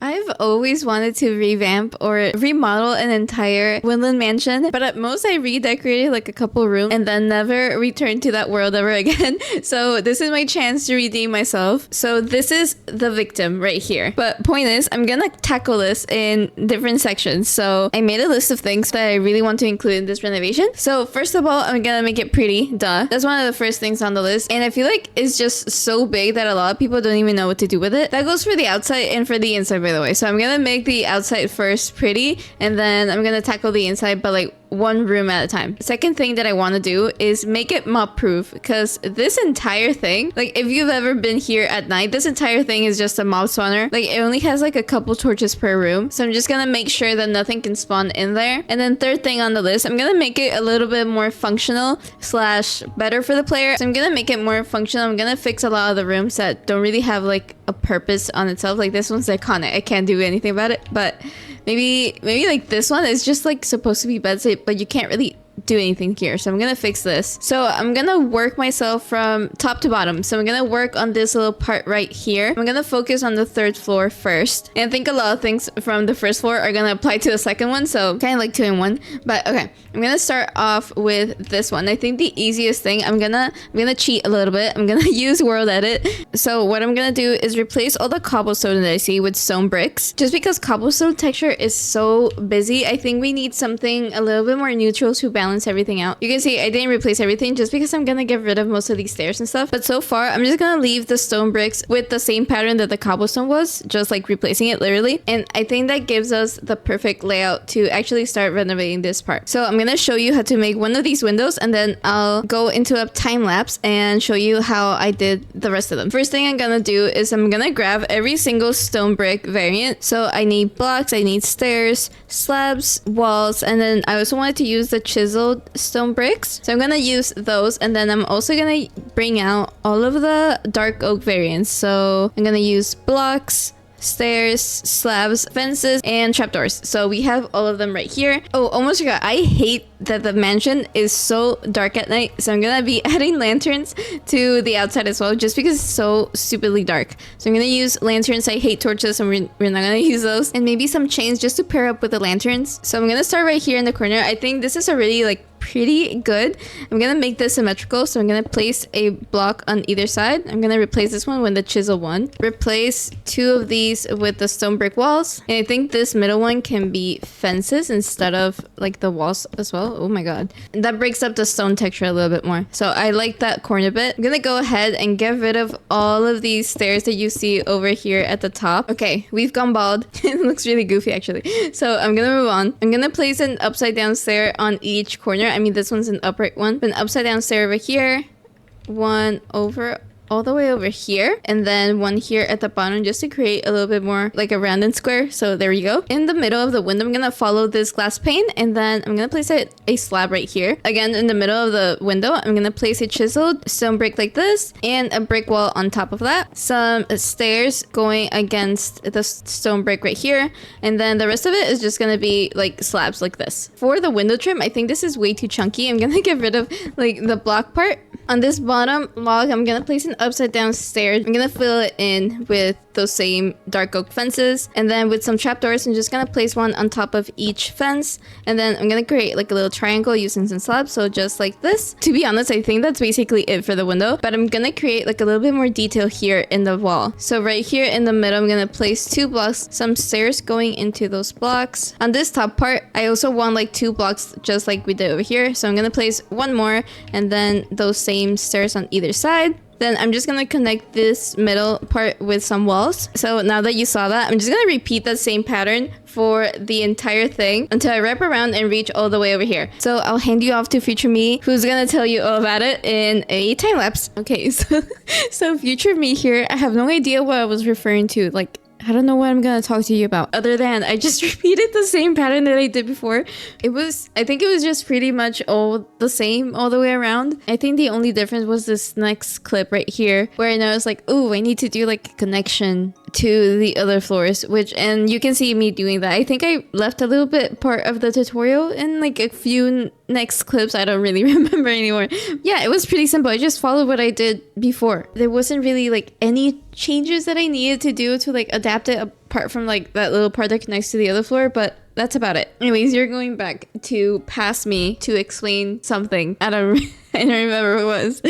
I've always wanted to revamp or remodel an entire Woodland mansion, but at most I redecorated like a couple rooms and then never returned to that world ever again. So this is my chance to redeem myself. So this is the victim right here. But point is, I'm gonna tackle this in different sections. So I made a list of things that I really want to include in this renovation. So first of all, I'm gonna make it pretty, duh. That's one of the first things on the list. And I feel like it's just so big that a lot of people don't even know what to do with it. That goes for the outside and for the inside, by the way. So I'm gonna make the outside first pretty, and then I'm gonna tackle the inside, but like one room at a time. Second thing that I want to do is make it mob proof, because this entire thing, like if you've ever been here at night, this entire thing is just a mob spawner. Like it only has like a couple torches per room, so I'm just gonna make sure that nothing can spawn in there. And then third thing on the list, I'm gonna make it a little bit more functional slash better for the player. So I'm gonna make it more functional. I'm gonna fix a lot of the rooms that don't really have like a purpose on itself. Like this one's iconic, I can't do anything about it, but maybe like this one is just like supposed to be beds, but you can't really do anything here. So I'm gonna fix this. So I'm gonna work myself from top to bottom. So I'm gonna work on this little part right here. I'm gonna focus on the third floor first, and I think a lot of things from the first floor are gonna apply to the second one, so kind of like 2 in 1. But okay, I'm gonna start off with this one. I think the easiest thing, I'm gonna cheat a little bit. I'm gonna use world edit. So what I'm gonna do is replace all the cobblestone that I see with stone bricks. Just because cobblestone texture is so busy, I think we need something a little bit more neutral to balance everything out. You can see I didn't replace everything just because I'm gonna get rid of most of these stairs and stuff. But so far, I'm just gonna leave the stone bricks with the same pattern that the cobblestone was, just like replacing it literally. And I think that gives us the perfect layout to actually start renovating this part. So I'm gonna show you how to make one of these windows, and then I'll go into a time lapse and show you how I did the rest of them. First thing I'm gonna do is I'm gonna grab every single stone brick variant. So I need blocks, I need stairs, slabs, walls, and then I also wanted to use the chiseled stone bricks. So I'm gonna use those, and then I'm also gonna bring out all of the dark oak variants. So I'm gonna use blocks, stairs, slabs, fences, and trapdoors. So we have all of them right here. Oh, almost forgot. I hate that the mansion is so dark at night. So I'm gonna be adding lanterns to the outside as well, just because it's so stupidly dark. So I'm gonna use lanterns. I hate torches, and we're not gonna use those. And maybe some chains just to pair up with the lanterns. So I'm gonna start right here in the corner. I think this is already like pretty good. I'm gonna make this symmetrical, so I'm gonna place a block on either side. I'm gonna replace this one with the chisel one, replace 2 of these with the stone brick walls, and I think this middle one can be fences instead of like the walls as well. Oh my god, that breaks up the stone texture a little bit more, so I like that corner bit. I'm gonna go ahead and get rid of all of these stairs that you see over here at the top. Okay, we've gone bald. It looks really goofy actually, so I'm gonna move on. I'm gonna place an upside down stair on each corner. I mean, this one's an upright one, but an upside down stair over here, one over all the way over here, and then one here at the bottom, just to create a little bit more like a round and square. So there you go. In the middle of the window, I'm gonna follow this glass pane, and then I'm gonna place a slab right here. Again, in the middle of the window, I'm gonna place a chiseled stone brick like this, and a brick wall on top of that. Some stairs going against the stone brick right here, and then the rest of it is just gonna be like slabs like this. For the window trim, I think this is way too chunky. I'm gonna get rid of like the block part. On this bottom log, I'm gonna place an upside down stairs. I'm gonna fill it in with those same dark oak fences, and then with some trapdoors, I'm just gonna place one on top of each fence, and then I'm gonna create like a little triangle using some slabs, so just like this. To be honest, I think that's basically it for the window, but I'm gonna create like a little bit more detail here in the wall. So right here in the middle, I'm gonna place 2 blocks, some stairs going into those blocks. On this top part, I also want like 2 blocks just like we did over here, so I'm gonna place 1 more, and then those same stairs on either side. Then I'm just gonna connect this middle part with some walls. So now that you saw that, I'm just gonna repeat that same pattern for the entire thing until I wrap around and reach all the way over here. So I'll hand you off to future me, who's gonna tell you all about it in a time lapse. Okay, so future me here, I have no idea what I was referring to. Like, I don't know what I'm gonna talk to you about, other than I just repeated the same pattern that I did before. I think it was just pretty much all the same all the way around. I think the only difference was this next clip right here, where I noticed like, oh, I need to do like a connection to the other floors, and you can see me doing that. I think I left a little bit part of the tutorial in like a few next clips. I don't really remember anymore. Yeah, it was pretty simple. I just followed what I did before. There wasn't really like any changes that I needed to do to like adapt it apart from like that little part that connects to the other floor, but that's about it. Anyways, you're going back to past me to explain something. I don't remember what it was.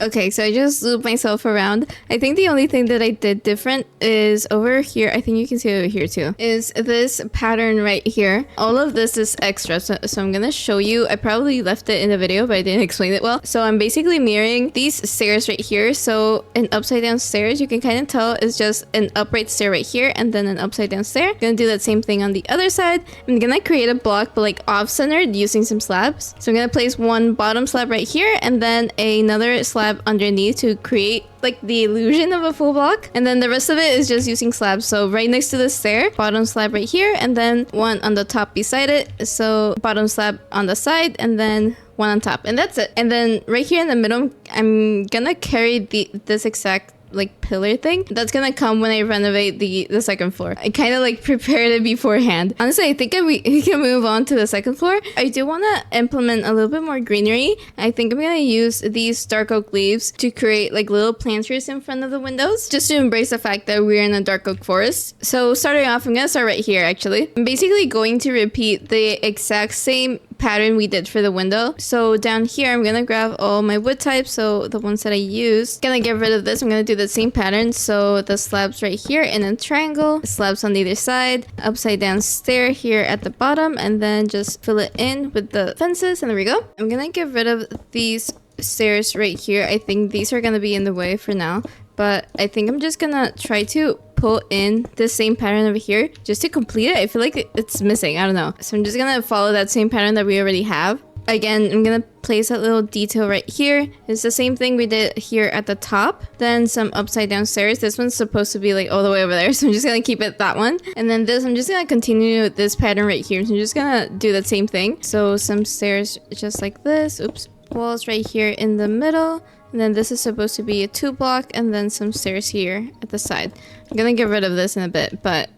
Okay, so I just looped myself around. I think the only thing that I did different is over here. I think you can see it over here too. Is this pattern right here. All of this is extra. So I'm going to show you. I probably left it in the video, but I didn't explain it well. So I'm basically mirroring these stairs right here. So an upside down stairs, you can kind of tell is just an upright stair right here and then an upside down stair. I'm going to do that same thing on the other side. I'm going to create a block, but like off-centered using some slabs. So I'm going to place one bottom slab right here and then another slab underneath to create like the illusion of a full block, and then the rest of it is just using slabs. So right next to the stair, bottom slab right here, and then one on the top beside it, so bottom slab on the side and then one on top, and that's it. And then right here in the middle, I'm gonna carry this exact like pillar thing that's gonna come when I renovate the second floor. I kind of like prepared it beforehand. Honestly, I think we can move on to the second floor. I do want to implement a little bit more greenery. I think I'm gonna use these dark oak leaves to create like little planters in front of the windows, just to embrace the fact that we're in a dark oak forest. So starting off, I'm gonna start right here actually. I'm basically going to repeat the exact same pattern we did for the window. So down here, I'm gonna grab all my wood types, so the ones that I used. Gonna get rid of this. I'm gonna do the same pattern. So the slabs right here in a triangle, slabs on either side, upside down stair here at the bottom, and then just fill it in with the fences, and there we go. I'm gonna get rid of these stairs right here. I think these are gonna be in the way for now, but I think I'm just gonna try to pull in the same pattern over here just to complete it. I feel like it's missing. I don't know. So I'm just gonna follow that same pattern that we already have. Again, I'm gonna place that little detail right here. It's the same thing we did here at the top. Then some upside down stairs. This one's supposed to be like all the way over there, so I'm just gonna keep it that one. And then this, I'm just gonna continue this pattern right here. So I'm just gonna do that same thing. So some stairs just like this. Oops. Walls right here in the middle. And then this is supposed to be a 2 block, and then some stairs here at the side. I'm gonna get rid of this in a bit, but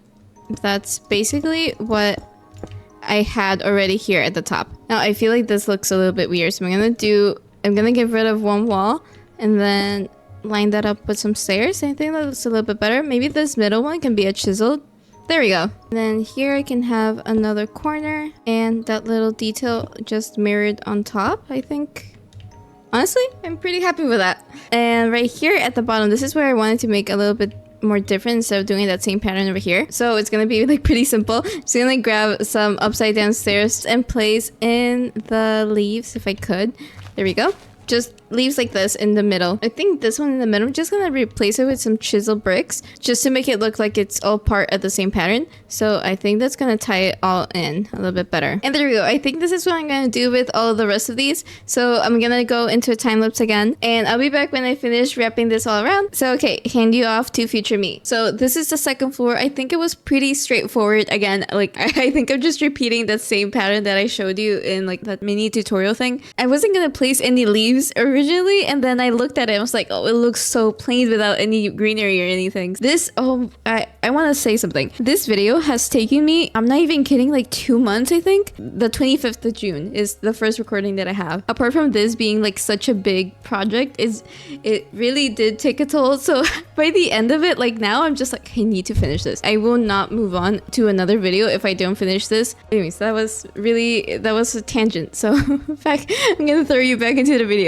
that's basically what I had already here at the top. Now I feel like this looks a little bit weird, so I'm gonna get rid of one wall and then line that up with some stairs. I think that looks a little bit better. Maybe this middle one can be a chiseled. There we go. And then here I can have another corner and that little detail just mirrored on top, I think. Honestly, I'm pretty happy with that. And right here at the bottom, this is where I wanted to make a little bit more different instead of doing that same pattern over here. So it's gonna be like pretty simple. Just gonna grab some upside down stairs and place in the leaves if I could. There we go. Just leaves like this in the middle. I think this one in the middle, I'm just gonna replace it with some chisel bricks just to make it look like it's all part of the same pattern. So I think that's gonna tie it all in a little bit better. And there we go. I think this is what I'm gonna do with all of the rest of these. So I'm gonna go into a time lapse again, and I'll be back when I finish wrapping this all around. So okay, hand you off to future me. So this is the second floor. I think it was pretty straightforward. Again, like I think I'm just repeating the same pattern that I showed you in like that mini tutorial thing. I wasn't gonna place any leaves originally, and then I looked at it and I was like, oh, it looks so plain without any greenery or anything. This, I want to say something. This video has taken me, I'm not even kidding, like 2 months. I think the 25th of June is the first recording that I have. Apart from this being like such a big project, it really did take a toll. So by the end of it, like now I'm just like, I need to finish this. I will not move on to another video if I don't finish this. Anyways, that was a tangent. So back, I'm gonna throw you back into the video.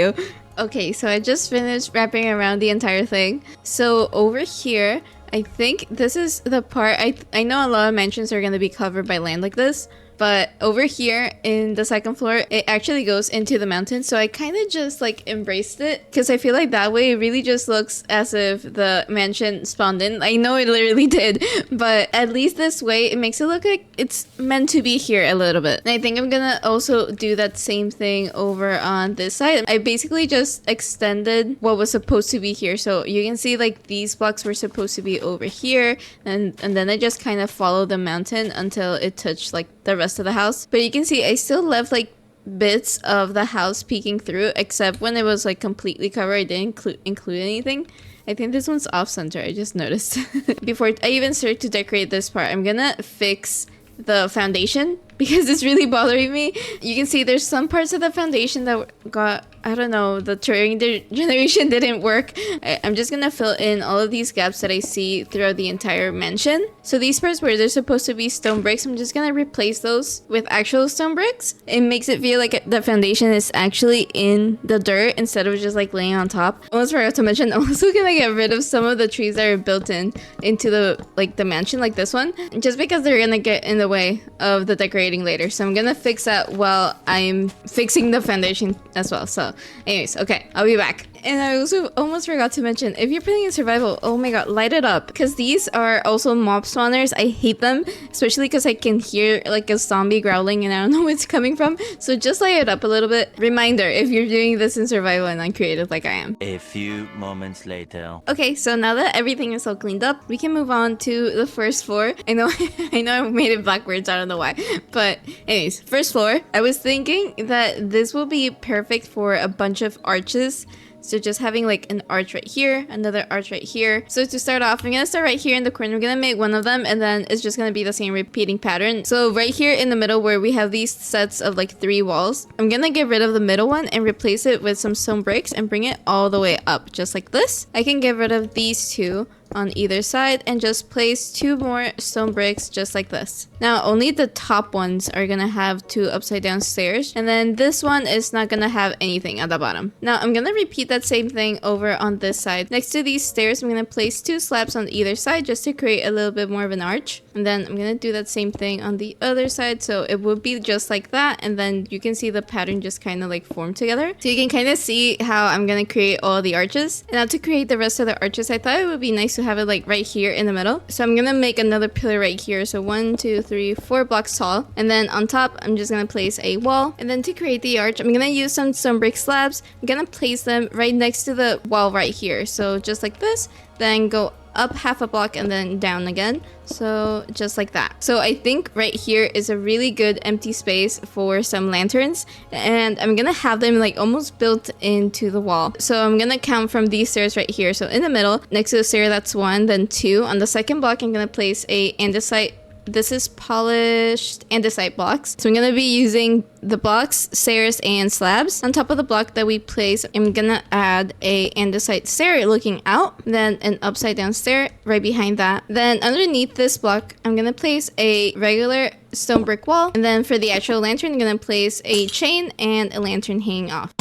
Okay, so I just finished wrapping around the entire thing. So over here, I think this is the part, I know a lot of mansions are going to be covered by land like this, but over here in the second floor, it actually goes into the mountain. So I kind of just like embraced it because I feel like that way it really just looks as if the mansion spawned in. I know it literally did, but at least this way it makes it look like it's meant to be here a little bit. And I think I'm gonna also do that same thing over on this side. I basically just extended what was supposed to be here. So you can see like these blocks were supposed to be over here, and then I just kind of followed the mountain until it touched like the rest of the house. But you can see I still left like bits of the house peeking through, except when it was like completely covered I didn't include anything. I think this one's off center. I just noticed. Before I even start to decorate this part, I'm gonna fix the foundation because it's really bothering me. You can see there's some parts of the foundation that got, I don't know, the terrain generation didn't work. I'm just gonna fill in all of these gaps that I see throughout the entire mansion. So these parts where they're supposed to be stone bricks, I'm just gonna replace those with actual stone bricks. It makes it feel like the foundation is actually in the dirt instead of just like laying on top. Almost forgot to mention, I'm also gonna get rid of some of the trees that are built into the mansion, like this one, just because they're gonna get in the way of the decoration later. So I'm gonna fix that while I'm fixing the foundation as well. So anyways, okay, I'll be back. And I also almost forgot to mention, if you're playing in survival, oh my god, light it up, because these are also mob spawners. I hate them, especially because I can hear like a zombie growling and I don't know where it's coming from. So just light it up a little bit. Reminder, if you're doing this in survival and uncreative like I am. A few moments later. Okay, so now that everything is all cleaned up, we can move on to the first floor. I know I made it backwards, I don't know why. But anyways, first floor, I was thinking that this will be perfect for a bunch of arches. So just having like an arch right here, another arch right here. So to start off, I'm gonna start right here in the corner. I'm gonna make one of them and then it's just gonna be the same repeating pattern. So right here in the middle where we have these sets of like 3 walls, I'm gonna get rid of the middle one and replace it with some stone bricks and bring it all the way up just like this. I can get rid of these 2 on either side and just place 2 more stone bricks just like this. Now only the top ones are gonna have 2 upside down stairs, and then this one is not gonna have anything at the bottom. Now I'm gonna repeat that same thing over on this side. Next to these stairs, I'm gonna place 2 slabs on either side just to create a little bit more of an arch, and then I'm gonna do that same thing on the other side, so it would be just like that, and then you can see the pattern just kind of like form together. So you can kind of see how I'm gonna create all the arches. And now to create the rest of the arches, I thought it would be nice to have it like right here in the middle. So I'm gonna make another pillar right here, so 1 2 3 4 blocks tall, and then on top I'm just gonna place a wall. And then to create the arch, I'm gonna use some stone brick slabs. I'm gonna place them right next to the wall right here, so just like this, then go up half a block and then down again, so just like that. So I think right here is a really good empty space for some lanterns, and I'm gonna have them like almost built into the wall. So I'm gonna count from these stairs right here. So in the middle, next to the stair, that's 1, then 2. On the second block, I'm gonna place a andesite. This is polished andesite blocks. So I'm gonna be using the blocks, stairs, and slabs. On top of the block that we place, I'm gonna add a andesite stair looking out, then an upside down stair right behind that. Then underneath this block, I'm gonna place a regular stone brick wall. And then for the actual lantern, I'm gonna place a chain and a lantern hanging off.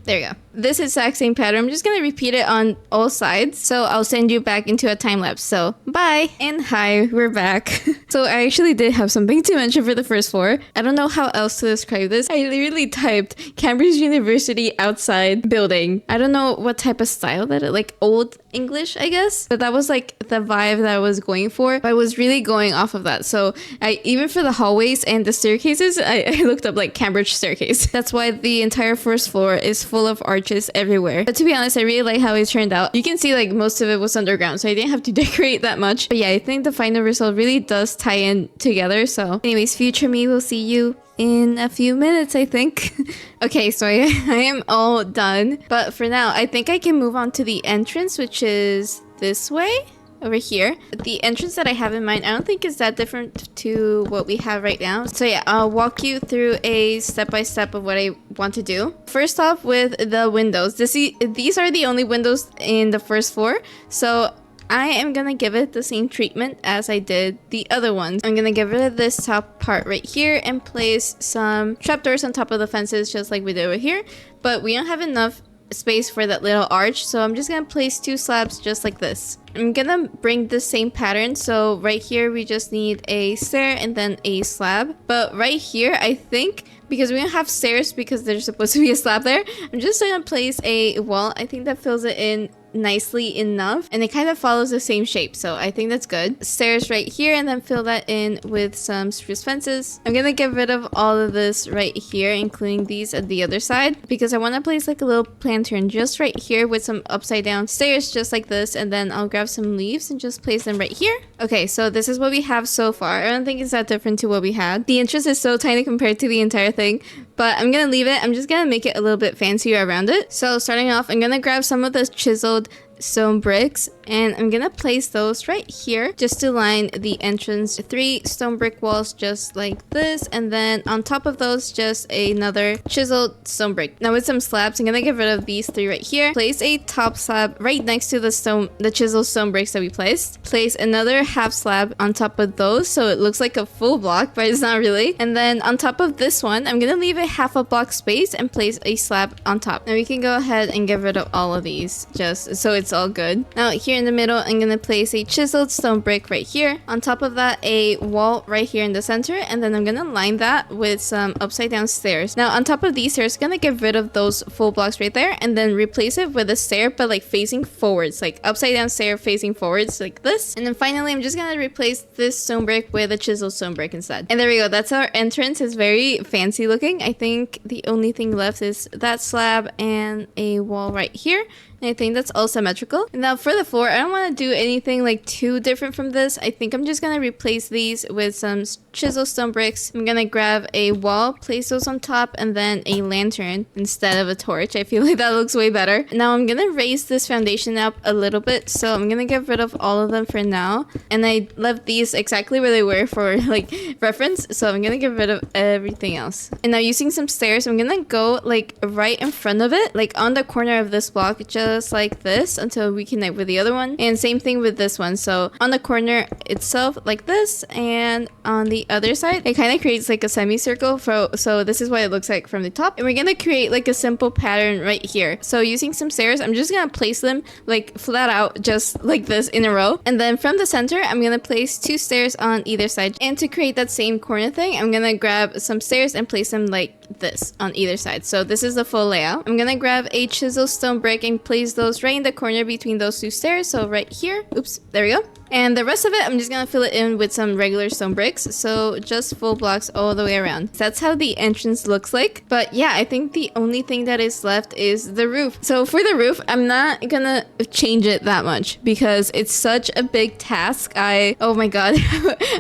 There you go. This exact same pattern, I'm just gonna repeat it on all sides. So I'll send you back into a time lapse. So bye and hi, we're back. So I actually did have something to mention for the first floor. I don't know how else to describe this. I literally typed Cambridge University outside building. I don't know what type of style that like old English, I guess. But that was like the vibe that I was going for. I was really going off of that. So I even for the hallways and the staircases, I looked up like Cambridge staircase. That's why the entire first floor is full of arches everywhere. But to be honest, I really like how it turned out. You can see like most of it was underground, so I didn't have to decorate that much. But yeah, I think the final result really does tie in together. So anyways, future me will see you in a few minutes, I think. Okay, so I am all done. But for now, I think I can move on to the entrance, which is this way. Over here. The entrance that I have in mind, I don't think is that different to what we have right now. So yeah, I'll walk you through a step-by-step of what I want to do. First off with the windows. These are the only windows in the first floor. So I am gonna give it the same treatment as I did the other ones. I'm gonna get rid of this top part right here and place some trapdoors on top of the fences just like we did over here. But we don't have enough space for that little arch, so I'm just gonna place 2 slabs just like this. I'm gonna bring the same pattern, so right here we just need a stair and then a slab. But right here, I think because we don't have stairs because there's supposed to be a slab there, I'm just gonna place a wall. I think that fills it in nicely enough, and it kind of follows the same shape, so I think that's good. Stairs right here, and then fill that in with some spruce fences. I'm gonna get rid of all of this right here, including these at the other side, because I want to place like a little lantern just right here with some upside down stairs just like this, and then I'll grab some leaves and just place them right here. Okay, so this is what we have so far. I don't think it's that different to what we had. The entrance is so tiny compared to the entire thing, but I'm gonna leave it. I'm just gonna make it a little bit fancier around it. So starting off, I'm gonna grab some of the chiseled stone bricks, and I'm gonna place those right here just to line the entrance. 3 stone brick walls just like this, and then on top of those just another chiseled stone brick. Now with some slabs, I'm gonna get rid of these 3 right here. Place a top slab right next to the chiseled stone bricks that we placed. Place another half slab on top of those so it looks like a full block, but it's not really. And then on top of this one, I'm gonna leave a half a block space and place a slab on top. Now we can go ahead and get rid of all of these just so it's all good. Now here in the middle, I'm gonna place a chiseled stone brick right here. On top of that, a wall right here in the center, and then I'm gonna line that with some upside down stairs. Now on top of these stairs, I'm gonna get rid of those full blocks right there and then replace it with a stair, but like facing forwards, like upside down stair facing forwards like this. And then finally, I'm just gonna replace this stone brick with a chiseled stone brick instead. And there we go. That's our entrance. It's very fancy looking. I think the only thing left is that slab and a wall right here. And I think that's all symmetrical. And now for the floor, I don't want to do anything like too different from this. I think I'm just going to replace these with some chiseled stone bricks. I'm going to grab a wall, place those on top, and then a lantern instead of a torch. I feel like that looks way better. Now I'm going to raise this foundation up a little bit. So I'm going to get rid of all of them for now. And I left these exactly where they were for like reference. So I'm going to get rid of everything else. And now using some stairs, I'm going to go like right in front of it, like on the corner of this block, just like this until we connect with the other one. And same thing with this one. So on the corner itself like this, and on the other side it kind of creates like a semicircle. So this is what it looks like from the top, and we're gonna create like a simple pattern right here. So using some stairs, I'm just gonna place them like flat out just like this in a row, and then from the center I'm gonna place 2 stairs on either side. And to create that same corner thing, I'm gonna grab some stairs and place them like this on either side. So this is the full layout. I'm gonna grab a chiseled stone brick and place those right in the corner between those 2 stairs. So right here. Oops, there we go. And the rest of it, I'm just gonna fill it in with some regular stone bricks. So just full blocks all the way around. That's how the entrance looks like. But yeah, I think the only thing that is left is the roof. So for the roof, I'm not gonna change it that much because it's such a big task. Oh my god,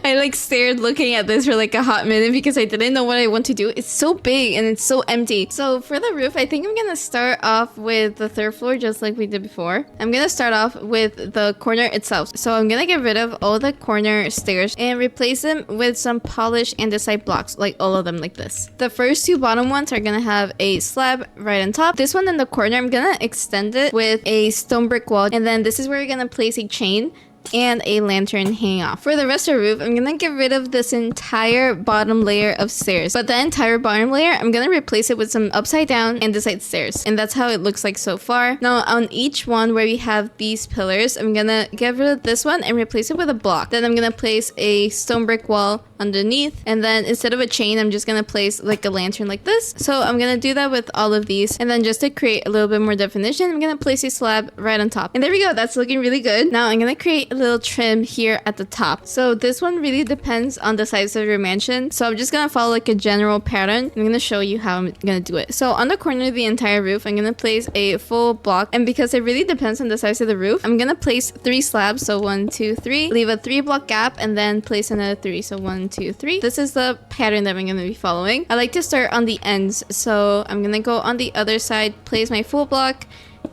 I like stared looking at this for like a hot minute because I didn't know what I want to do. It's so big and it's so empty. So for the roof, I think I'm gonna start off with the 3rd floor just like we did before. I'm gonna start off with the corner itself. So I'm gonna get rid of all the corner stairs and replace them with some polished andesite blocks, like all of them like this. The first 2 bottom ones are gonna have a slab right on top. This one in the corner, I'm gonna extend it with a stone brick wall, and then this is where you're gonna place a chain and a lantern hanging off. For the rest of the roof, I'm gonna get rid of this entire bottom layer of stairs, but the entire bottom layer, I'm gonna replace it with some upside down andesite stairs, and that's how it looks like so far. Now on each one where we have these pillars, I'm gonna get rid of this one and replace it with a block. Then I'm gonna place a stone brick wall underneath, and then instead of a chain, I'm just gonna place like a lantern like this. So I'm gonna do that with all of these, and then just to create a little bit more definition, I'm gonna place a slab right on top. And there we go, that's looking really good. Now I'm gonna create a little trim here at the top. So this one really depends on the size of your mansion. So I'm just gonna follow like a general pattern. I'm gonna show you how I'm gonna do it. So on the corner of the entire roof, I'm gonna place a full block, and because it really depends on the size of the roof, I'm gonna place 3 slabs. So 1, 2, 3, leave a 3 block gap, and then place another 3. So 1, 2, 3. This is the pattern that I'm gonna be following. I like to start on the ends, so I'm gonna go on the other side, place my full block,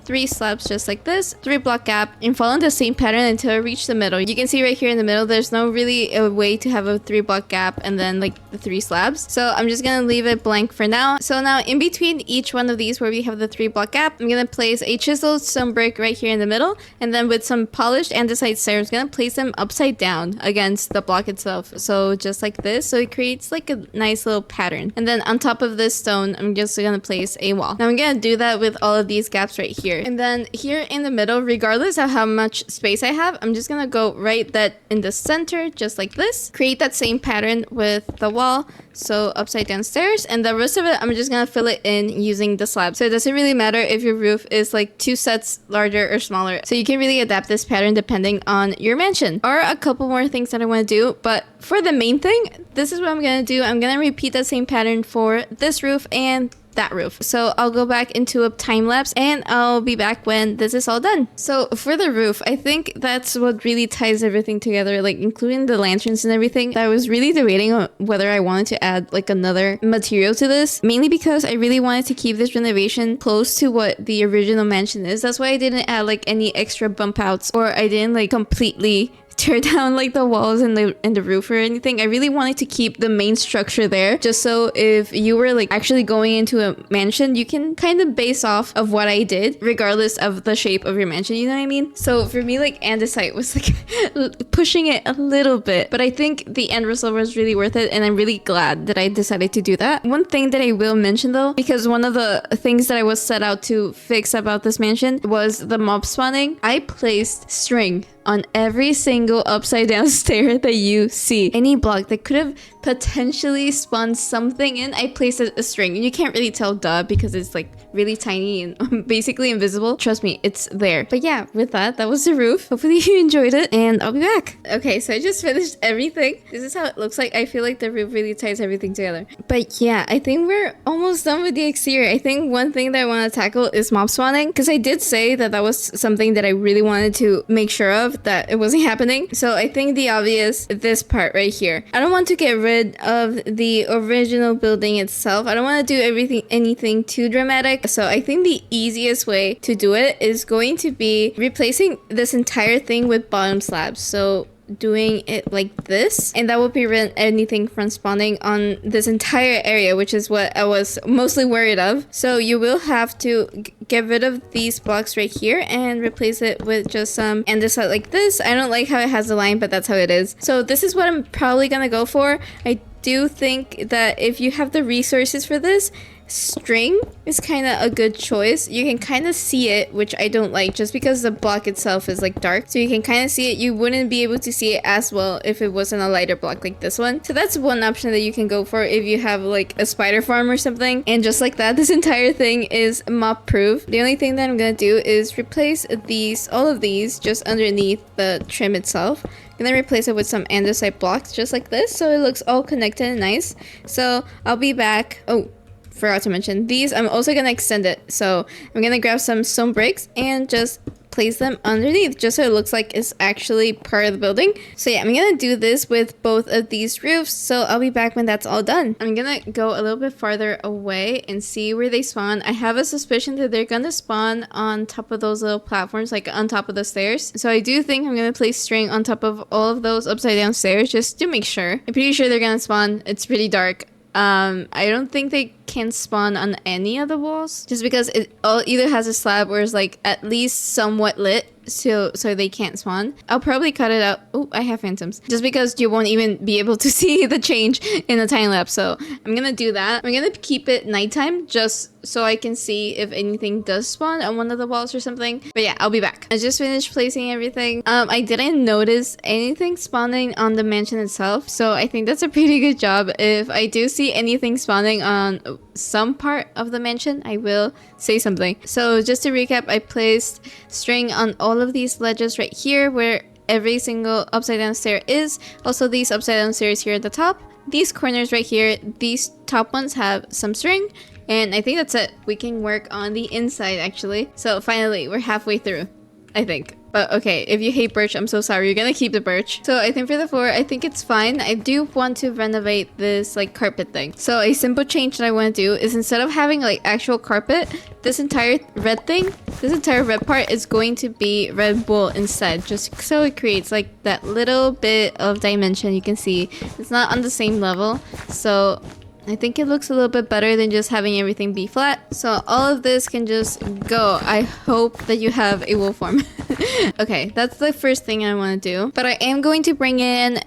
3 slabs just like this, 3 block gap, and follow the same pattern until I reach the middle. You can see right here in the middle, there's no really a way to have a 3 block gap and then like the 3 slabs. So I'm just gonna leave it blank for now. So now in between each one of these where we have the 3 block gap, I'm gonna place a chiseled stone brick right here in the middle, and then with some polished andesite stairs, I'm gonna place them upside down against the block itself. So just like this, so it creates like a nice little pattern. And then on top of this stone, I'm just gonna place a wall. Now I'm gonna do that with all of these gaps right here. And then here in the middle, regardless of how much space I have, I'm just gonna go right that in the center, just like this. Create that same pattern with the wall, so upside down stairs, and the rest of it, I'm just gonna fill it in using the slab. So it doesn't really matter if your roof is like 2 sets larger or smaller. So you can really adapt this pattern depending on your mansion. Or a couple more things that I wanna do, but for the main thing, this is what I'm gonna do. I'm gonna repeat that same pattern for this roof and that roof. So I'll go back into a time lapse and I'll be back when this is all done. So for the roof, I think that's what really ties everything together, like including the lanterns and everything. I was really debating on whether I wanted to add like another material to this, mainly because I really wanted to keep this renovation close to what the original mansion is. That's why I didn't add like any extra bump outs, or I didn't like completely tear down like the walls and the roof or anything. I really wanted to keep the main structure there, just so if you were like actually going into a mansion, you can kind of base off of what I did regardless of the shape of your mansion, you know what I mean? So for me, like andesite was like pushing it a little bit, but I think the end result was really worth it, and I'm really glad that I decided to do that. One thing that I will mention though, because one of the things that I was set out to fix about this mansion was the mob spawning. I placed string on every single upside down stair that you see. Any block that could have potentially spawned something in, I placed a string. You can't really tell, duh, because it's like really tiny and basically invisible. Trust me, it's there. But yeah, with that was the roof. Hopefully you enjoyed it, and I'll be back. Okay, so I just finished everything. This is how it looks like. I feel like the roof really ties everything together. But yeah, I think we're almost done with the exterior. I think one thing that I want to tackle is mob spawning, because I did say that was something that I really wanted to make sure of, that it wasn't happening. So I think the obvious, this part right here. I don't want to get rid of the original building itself. I don't want to do anything too dramatic. So I think the easiest way to do it is going to be replacing this entire thing with bottom slabs. So doing it like this, and that will prevent anything from spawning on this entire area, which is what I was mostly worried of. So you will have to get rid of these blocks right here and replace it with just some andesite like this. I don't like how it has a line, but that's how it is. So this is what I'm probably gonna go for. I do think that if you have the resources for this, string is kind of a good choice. You can kind of see it, which I don't like, just because the block itself is like dark, so you can kind of see it. You wouldn't be able to see it as well if it wasn't a lighter block like this one. So that's one option that you can go for if you have like a spider farm or something. And just like that, this entire thing is mob proof. The only thing that I'm gonna do is replace all of these just underneath the trim itself, and then replace it with some andesite blocks just like this, so it looks all connected and nice. So I'll be back. Oh, forgot to mention, these I'm also gonna extend it, so I'm gonna grab some stone bricks and just place them underneath just so it looks like it's actually part of the building. So yeah, I'm gonna do this with both of these roofs, so I'll be back when that's all done. I'm gonna go a little bit farther away and see where they spawn. I have a suspicion that they're gonna spawn on top of those little platforms, like on top of the stairs. So I do think I'm gonna place string on top of all of those upside down stairs just to make sure. I'm pretty sure they're gonna spawn. It's pretty dark. I don't think they can spawn on any of the walls, just because it all either has a slab or is like at least somewhat lit, so they can't spawn. I'll probably cut it out. Oh, I have phantoms, just because you won't even be able to see the change in the time lapse. So I'm gonna do that. I'm gonna keep it nighttime just so I can see if anything does spawn on one of the walls or something. But yeah, I'll be back. I just finished placing everything. I didn't notice anything spawning on the mansion itself, so I think that's a pretty good job. If I do see anything spawning on some part of the mansion, I will say something. So just to recap, I placed string on all of these ledges right here where every single upside down stair is. Also these upside down stairs here at the top. These corners right here, these top ones have some string. And I think that's it. We can work on the inside actually. So finally, we're halfway through, I think. But okay, if you hate birch, I'm so sorry. You're gonna keep the birch. So I think for the floor, I think it's fine. I do want to renovate this like carpet thing. So a simple change that I want to do is, instead of having like actual carpet, this entire red thing, this entire red part is going to be red wool instead. Just so it creates like that little bit of dimension. You can see it's not on the same level. So I think it looks a little bit better than just having everything be flat. So all of this can just go. I hope that you have a wool form. Okay, that's the first thing I want to do. But I am going to bring in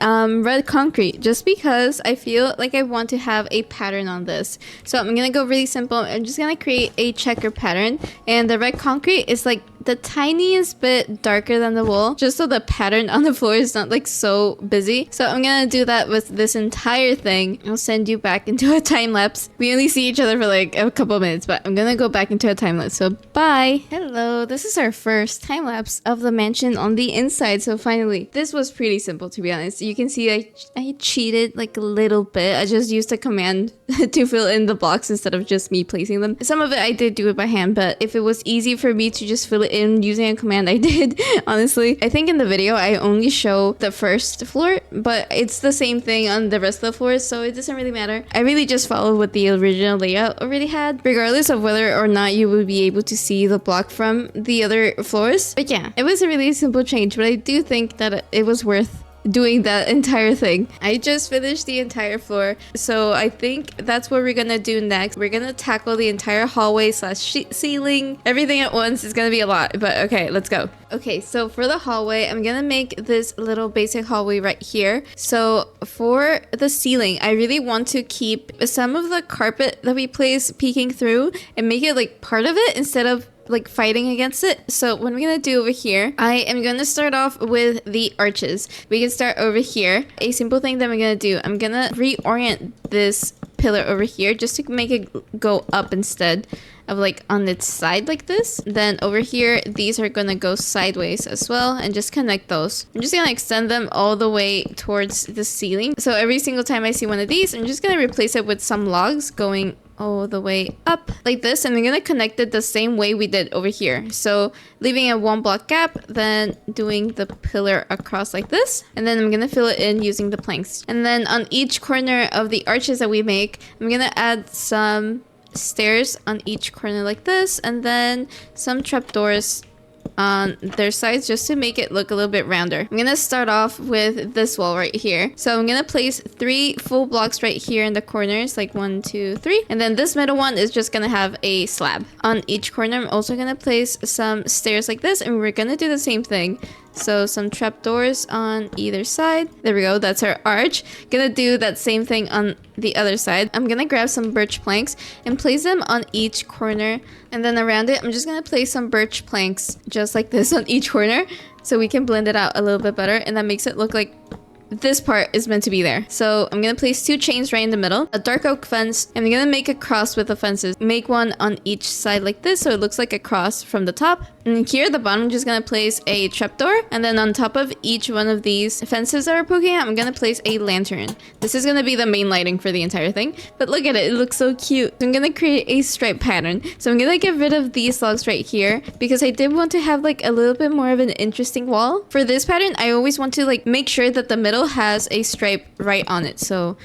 red concrete, just because I feel like I want to have a pattern on this. So I'm going to go really simple. I'm just going to create a checker pattern. And the red concrete is like the tiniest bit darker than the wall, just so the pattern on the floor is not like so busy. So I'm gonna do that with this entire thing. I'll send you back into a time lapse. We only see each other for like a couple minutes, but I'm gonna go back into a time lapse. So bye. Hello, this is our first time lapse of the mansion on the inside. So finally, this was pretty simple, to be honest. You can see I cheated like a little bit. I just used a command to fill in the blocks instead of just me placing them. Some of it I did do it by hand, but if it was easy for me to just fill it in using a command, I did. Honestly, I think in the video I only show the first floor, but it's the same thing on the rest of the floors, so it doesn't really matter. I really just followed what the original layout already had, regardless of whether or not you would be able to see the block from the other floors. But yeah, it was a really simple change, but I do think that it was worth doing that entire thing. I just finished the entire floor, so I think that's what we're gonna do next. We're gonna tackle the entire hallway slash ceiling, everything at once. Is gonna be a lot, but okay, let's go. Okay, so for the hallway, I'm gonna make this little basic hallway right here. So for the ceiling, I really want to keep some of the carpet that we place peeking through and make it like part of it instead of like fighting against it. So what I'm gonna do over here, I am gonna start off with the arches. We can start over here. A simple thing that I'm gonna do, I'm gonna reorient this pillar over here just to make it go up instead of like on its side like this. Then over here, these are gonna go sideways as well, and just connect those. I'm just gonna extend them all the way towards the ceiling. So every single time I see one of these, I'm just gonna replace it with some logs going all the way up like this, and I'm gonna connect it the same way we did over here. So leaving a 1 block gap, then doing the pillar across like this, and then I'm gonna fill it in using the planks. And then on each corner of the arches that we make, I'm gonna add some stairs on each corner like this, and then some trapdoors on their sides just to make it look a little bit rounder. I'm gonna start off with this wall right here. So I'm gonna place 3 full blocks right here in the corners, like 1, 2, 3. And then this middle one is just gonna have a slab. On each corner, I'm also gonna place some stairs like this, and we're gonna do the same thing. So some trapdoors on either side. There we go, that's our arch. Gonna do that same thing on the other side. I'm gonna grab some birch planks and place them on each corner. And then around it, I'm just gonna place some birch planks just like this on each corner, so we can blend it out a little bit better, and that makes it look like this part is meant to be there. So I'm gonna place 2 chains right in the middle, a dark oak fence, and I'm gonna make a cross with the fences. Make one on each side like this, so it looks like a cross from the top. And here at the bottom, I'm just gonna place a trapdoor, and then on top of each one of these fences that are poking out, I'm gonna place a lantern. This is gonna be the main lighting for the entire thing, but look at it, it looks so cute. So I'm gonna create a stripe pattern. So I'm gonna get rid of these logs right here because I did want to have like a little bit more of an interesting wall. For this pattern, I always want to like make sure that the middle has a stripe right on it. So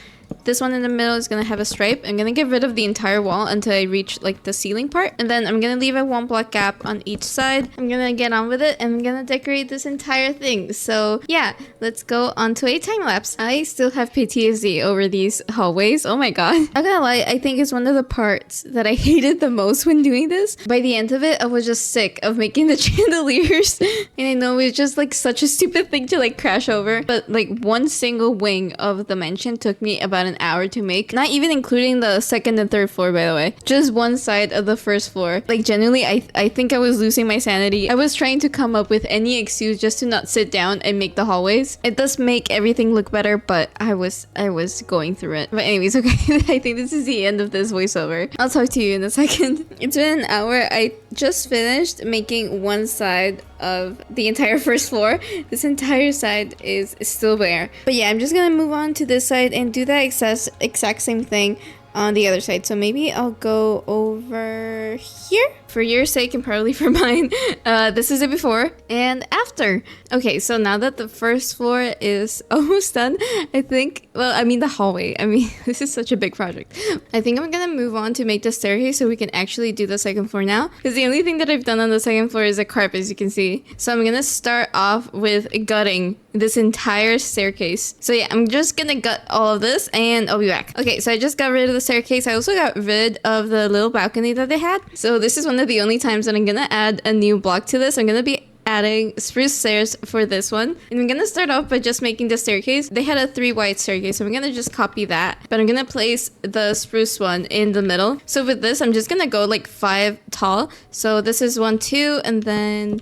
this one in the middle is gonna have a stripe. I'm gonna get rid of the entire wall until I reach like the ceiling part, and then I'm gonna leave a 1 block gap on each side. I'm gonna get on with it, and I'm gonna decorate this entire thing. So yeah, let's go on to a time lapse. I still have PTSD over these hallways. Oh my god. I'm not gonna lie, I think it's one of the parts that I hated the most when doing this. By the end of it, I was just sick of making the chandeliers. And I know it's just like such a stupid thing to like crash over, but like one single wing of the mansion took me about an hour to make, not even including the 2nd and 3rd floor, by the way. Just one side of the 1st floor. Like genuinely, I think I was losing my sanity. I was trying to come up with any excuse just to not sit down and make the hallways. It does make everything look better, but I was going through it. But anyways, okay, I think this is the end of this voiceover. I'll talk to you in a second. It's been an hour. I just finished making one side of the entire 1st floor. This entire side is still bare. But yeah, I'm just gonna move on to this side and do that exact same thing on the other side. So maybe I'll go over here for your sake and probably for mine. This is it before and after. Okay, so now that the 1st floor is almost done, I think, well, I mean the hallway. I mean, this is such a big project. I think I'm gonna move on to make the staircase so we can actually do the 2nd floor now. Because the only thing that I've done on the 2nd floor is a carpet, as you can see. So I'm gonna start off with gutting this entire staircase. So yeah, I'm just gonna gut all of this and I'll be back. Okay, so I just got rid of the staircase. I also got rid of the little balcony that they had. So this is one of the only times that I'm gonna add a new block to this. I'm gonna be adding spruce stairs for this one. And I'm gonna start off by just making the staircase. They had a 3 wide staircase, so I'm gonna just copy that. But I'm gonna place the spruce one in the middle. So with this, I'm just gonna go like 5 tall. So this is 1, 2, and then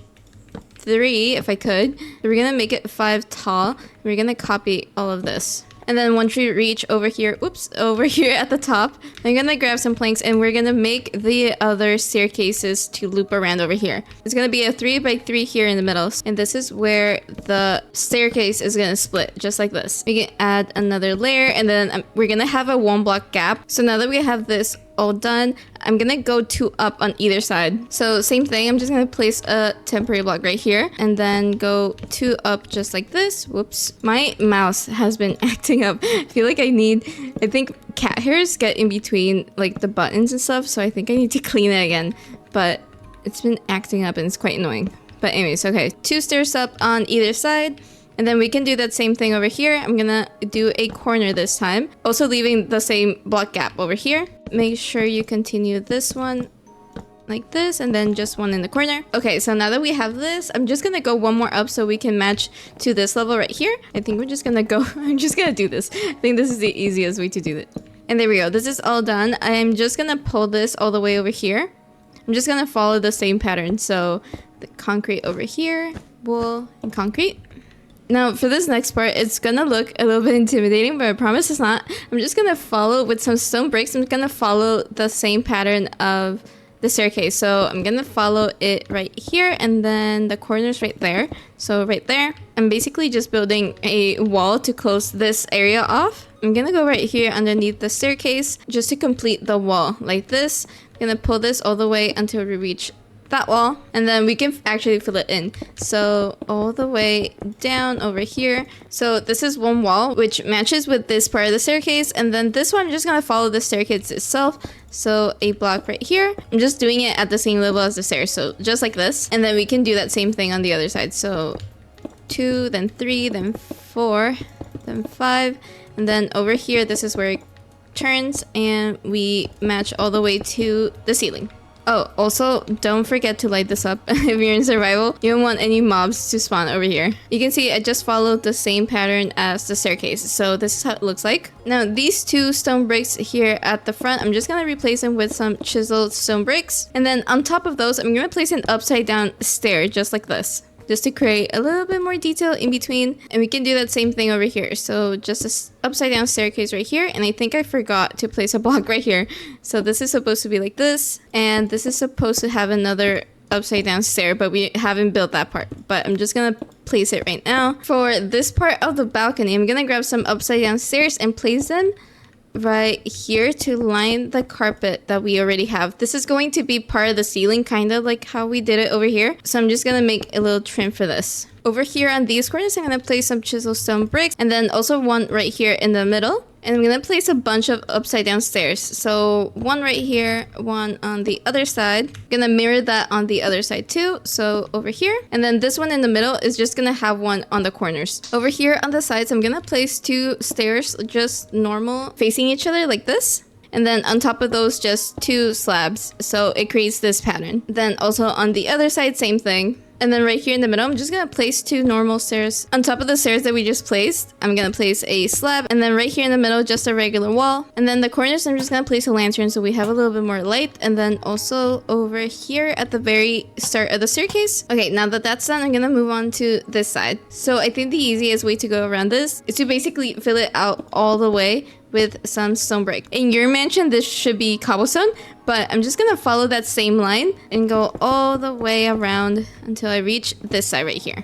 3 if I could. We're gonna make it 5 tall. We're gonna copy all of this. And then once we reach over here, over here at the top, I'm gonna grab some planks and we're gonna make the other staircases to loop around over here. It's gonna be a 3 by 3 here in the middle. And this is where the staircase is gonna split, just like this. We can add another layer and then we're gonna have a 1 block gap. So now that we have this all done, I'm gonna go 2 up on either side. So same thing, I'm just gonna place a temporary block right here and then go 2 up just like this. Whoops, my mouse has been acting up. I feel like I think cat hairs get in between like the buttons and stuff, so I think I need to clean it again, but it's been acting up and it's quite annoying. But anyways, okay, 2 stairs up on either side. And then we can do that same thing over here. I'm gonna do a corner this time. Also leaving the same block gap over here. Make sure you continue this one like this and then just 1 in the corner. Okay, so now that we have this, I'm just gonna go 1 more up so we can match to this level right here. I think we're just gonna go, I'm just gonna do this. I think this is the easiest way to do it. And there we go, this is all done. I'm just gonna pull this all the way over here. I'm just gonna follow the same pattern. So the concrete over here, wool and concrete. Now, for this next part, it's gonna look a little bit intimidating, but I promise it's not. I'm just gonna follow with some stone bricks. I'm gonna follow the same pattern of the staircase. So I'm gonna follow it right here and then the corners right there. So right there, I'm basically just building a wall to close this area off. I'm gonna go right here underneath the staircase just to complete the wall like this. I'm gonna pull this all the way until we reach that wall, and then we can actually fill it in. So all the way down over here. So this is 1 wall which matches with this part of the staircase, and then this one I'm just gonna follow the staircase itself. So a block right here. I'm just doing it at the same level as the stairs, so just like this. And then we can do that same thing on the other side. So 2, then 3, then 4, then 5, and then over here this is where it turns and we match all the way to the ceiling. Oh, also, don't forget to light this up if you're in survival. You don't want any mobs to spawn over here. You can see I just followed the same pattern as the staircase. So this is how it looks like. Now, these 2 stone bricks here at the front, I'm just gonna replace them with some chiseled stone bricks. And then on top of those, I'm gonna place an upside down stair, just like this, just to create a little bit more detail in between. And we can do that same thing over here. So just an upside down staircase right here. And I think I forgot to place a block right here. So this is supposed to be like this. And this is supposed to have another upside down stair, but we haven't built that part. But I'm just gonna place it right now. For this part of the balcony, I'm gonna grab some upside down stairs and place them right here to line the carpet that we already have. This is going to be part of the ceiling, kind of like how we did it over here. So I'm just gonna make a little trim for this. Over here on these corners, I'm gonna place some chisel stone bricks and then also 1 right here in the middle. And I'm gonna place a bunch of upside down stairs. So 1 right here, 1 on the other side. I'm gonna mirror that on the other side too. So over here. And then this one in the middle is just gonna have 1 on the corners. Over here on the sides, I'm gonna place 2 stairs, just normal, facing each other like this. And then on top of those, just 2 slabs. So it creates this pattern. Then also on the other side, same thing. And then right here in the middle, I'm just gonna place 2 normal stairs. On top of the stairs that we just placed, I'm gonna place a slab. And then right here in the middle, just a regular wall. And then the corners, I'm just gonna place a lantern so we have a little bit more light. And then also over here at the very start of the staircase. Okay, now that that's done, I'm gonna move on to this side. So I think the easiest way to go around this is to basically fill it out all the way with some stone brick. In your mansion, this should be cobblestone, but I'm just gonna follow that same line and go all the way around until I reach this side right here.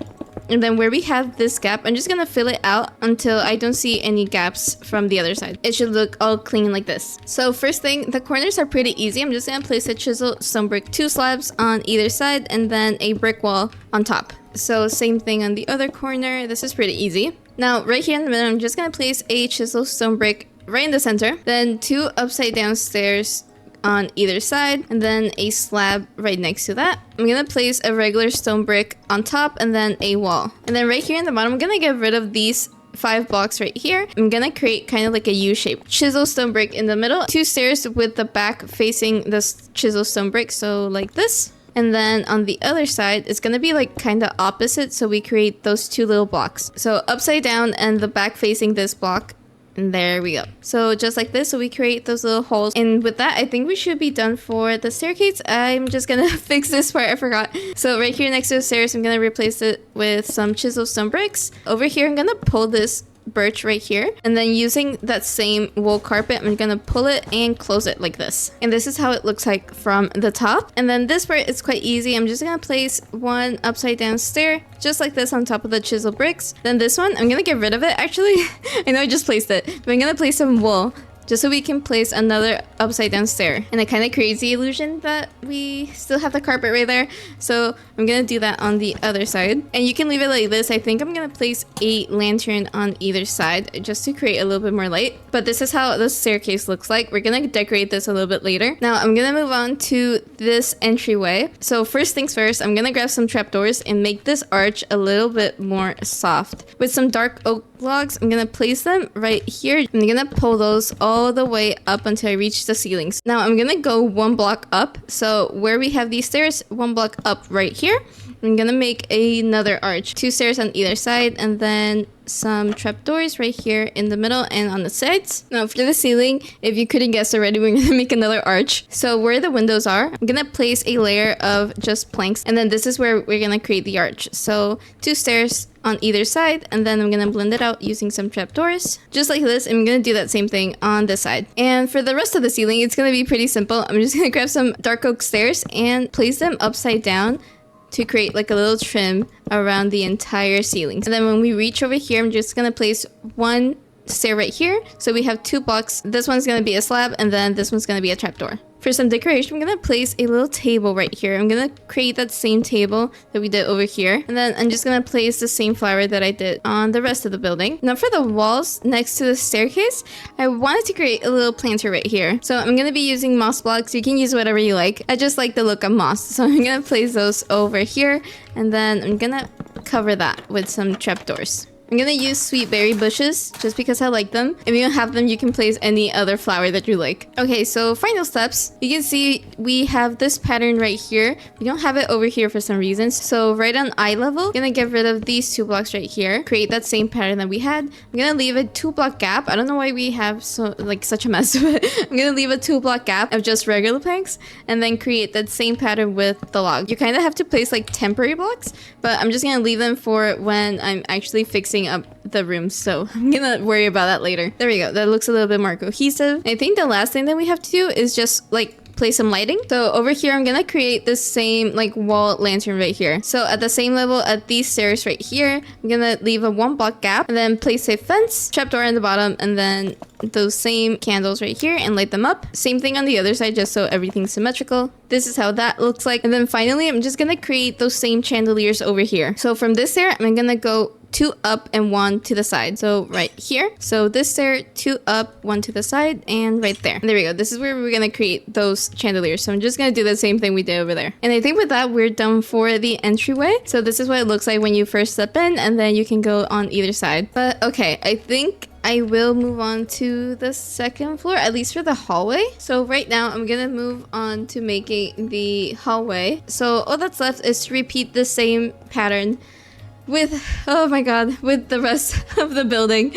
And then where we have this gap, I'm just gonna fill it out until I don't see any gaps from the other side. It should look all clean like this. So first thing, the corners are pretty easy. I'm just gonna place a chisel stone brick 2 slabs on either side and then a brick wall on top. So same thing on the other corner. This is pretty easy. Now right here in the middle, I'm just gonna place a chisel stone brick right in the center, then 2 upside down stairs on either side, and then a slab right next to that. I'm gonna place a regular stone brick on top and then a wall. And then right here in the bottom, I'm gonna get rid of these 5 blocks right here. I'm gonna create kind of like a U shape. Chisel stone brick in the middle, 2 stairs with the back facing the chisel stone brick, so like this. And then on the other side, it's gonna be like kind of opposite. So we create those two little blocks. So upside down and the back facing this block. And there we go. So just like this, so we create those little holes. And with that, I think we should be done for the staircase. I'm just gonna fix this part, I forgot. So right here next to the stairs, I'm gonna replace it with some chiseled stone bricks. Over here, I'm gonna pull this birch right here, and then using that same wool carpet, I'm gonna pull it and close it like this. And this is how it looks like from the top. And then this part is quite easy. I'm just gonna place one upside down stair just like this on top of the chiseled bricks. Then this one, I'm gonna get rid of it actually. I know I just placed it, but I'm gonna place some wool just so we can place another upside down stair. And it kind of creates the illusion that we still have the carpet right there. So I'm gonna do that on the other side. And you can leave it like this. I think I'm gonna place a lantern on either side just to create a little bit more light. But this is how the staircase looks like. We're gonna decorate this a little bit later. Now I'm gonna move on to this entryway. So first things first, I'm gonna grab some trapdoors and make this arch a little bit more soft. With some dark oak logs, I'm gonna place them right here. I'm gonna pull those all the way up until I reach the ceilings. Now I'm gonna go one block up. So where we have these stairs, one block up right here, I'm gonna make another arch. 2 stairs on either side, and then some trapdoors right here in the middle and on the sides. Now for the ceiling, if you couldn't guess already, we're gonna make another arch. So where the windows are, I'm gonna place a layer of just planks, and then this is where we're gonna create the arch. So 2 stairs on either side, and then I'm gonna blend it out using some trapdoors just like this. I'm gonna do that same thing on this side. And for the rest of the ceiling, it's gonna be pretty simple. I'm just gonna grab some dark oak stairs and place them upside down to create like a little trim around the entire ceiling. And then when we reach over here, I'm just gonna place one stair right here. So we have 2 blocks. This one's gonna be a slab, and then this one's gonna be a trapdoor. For some decoration, I'm gonna place a little table right here. I'm gonna create that same table that we did over here. And then I'm just gonna place the same flower that I did on the rest of the building. Now for the walls next to the staircase, I wanted to create a little planter right here. So I'm gonna be using moss blocks. You can use whatever you like. I just like the look of moss. So I'm gonna place those over here. And then I'm gonna cover that with some trapdoors. I'm gonna use sweet berry bushes just because I like them. If you don't have them, you can place any other flower that you like. Okay, so final steps. You can see we have this pattern right here. We don't have it over here for some reason. So right on eye level, I'm gonna get rid of these 2 blocks right here. Create that same pattern that we had. I'm gonna leave a 2 block gap. I don't know why we have such a mess, but I'm gonna leave a 2 block gap of just regular planks, and then create that same pattern with the log. You kind of have to place like temporary blocks, but I'm just gonna leave them for when I'm actually fixing up the rooms, so I'm gonna worry about that later. There we go. That looks a little bit more cohesive. I think the last thing that we have to do is just like place some lighting. So over here, I'm gonna create the same like wall lantern right here. So at the same level at these stairs right here, I'm gonna leave a 1 block gap, and then place a fence, trapdoor on the bottom, and then those same candles right here and light them up. Same thing on the other side, just so everything's symmetrical. This is how that looks like. And then finally, I'm just gonna create those same chandeliers over here. So from this stair, I'm gonna go 2 up and 1 to the side. So right here. So this stair, 2 up, 1 to the side, and right there. And there we go. This is where we're gonna create those chandeliers. So I'm just gonna do the same thing we did over there. And I think with that, we're done for the entryway. So this is what it looks like when you first step in, and then you can go on either side. But okay, I think I will move on to the second floor, at least for the hallway. So right now, I'm gonna move on to making the hallway. So all that's left is to repeat the same pattern with, oh my god, with the rest of the building.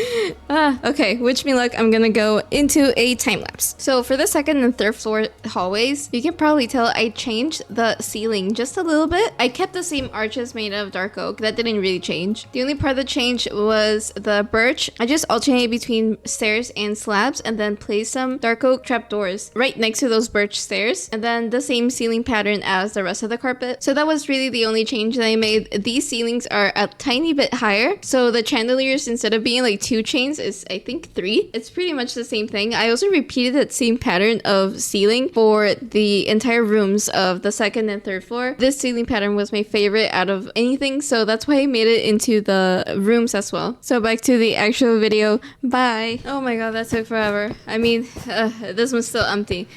Okay, wish me luck. I'm gonna go into a time lapse. So for the second and third floor hallways, you can probably tell I changed the ceiling just a little bit. I kept the same arches made of dark oak. That didn't really change. The only part that changed was the birch. I just alternated between stairs and slabs, and then placed some dark oak trapdoors right next to those birch stairs, and then the same ceiling pattern as the rest of the carpet. So that was really the only change that I made. These ceilings are a tiny bit higher, so the chandeliers, instead of being like 2 chains, is I think 3. It's pretty much the same thing. I also repeated that same pattern of ceiling for the entire rooms of the second and third floor. This ceiling pattern was my favorite out of anything, so that's why I made it into the rooms as well. So back to the actual video. Bye. Oh my god, that took forever. I mean, this one's still empty,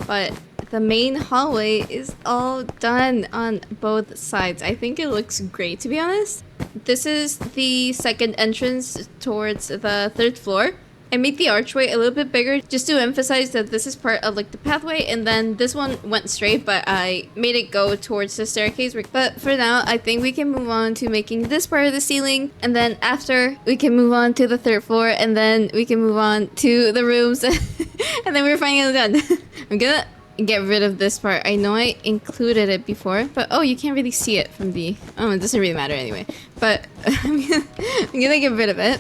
but the main hallway is all done on both sides. I think it looks great, to be honest. This is the second entrance towards the third floor. I made the archway a little bit bigger just to emphasize that this is part of like the pathway, and then this one went straight, but I made it go towards the staircase. But for now, I think we can move on to making this part of the ceiling, and then after we can move on to the third floor, and then we can move on to the rooms and then we're finally done. I'm gonna get rid of this part. I know I included it before, but oh, you can't really see it from the... Oh, it doesn't really matter anyway. But I'm gonna get rid of it.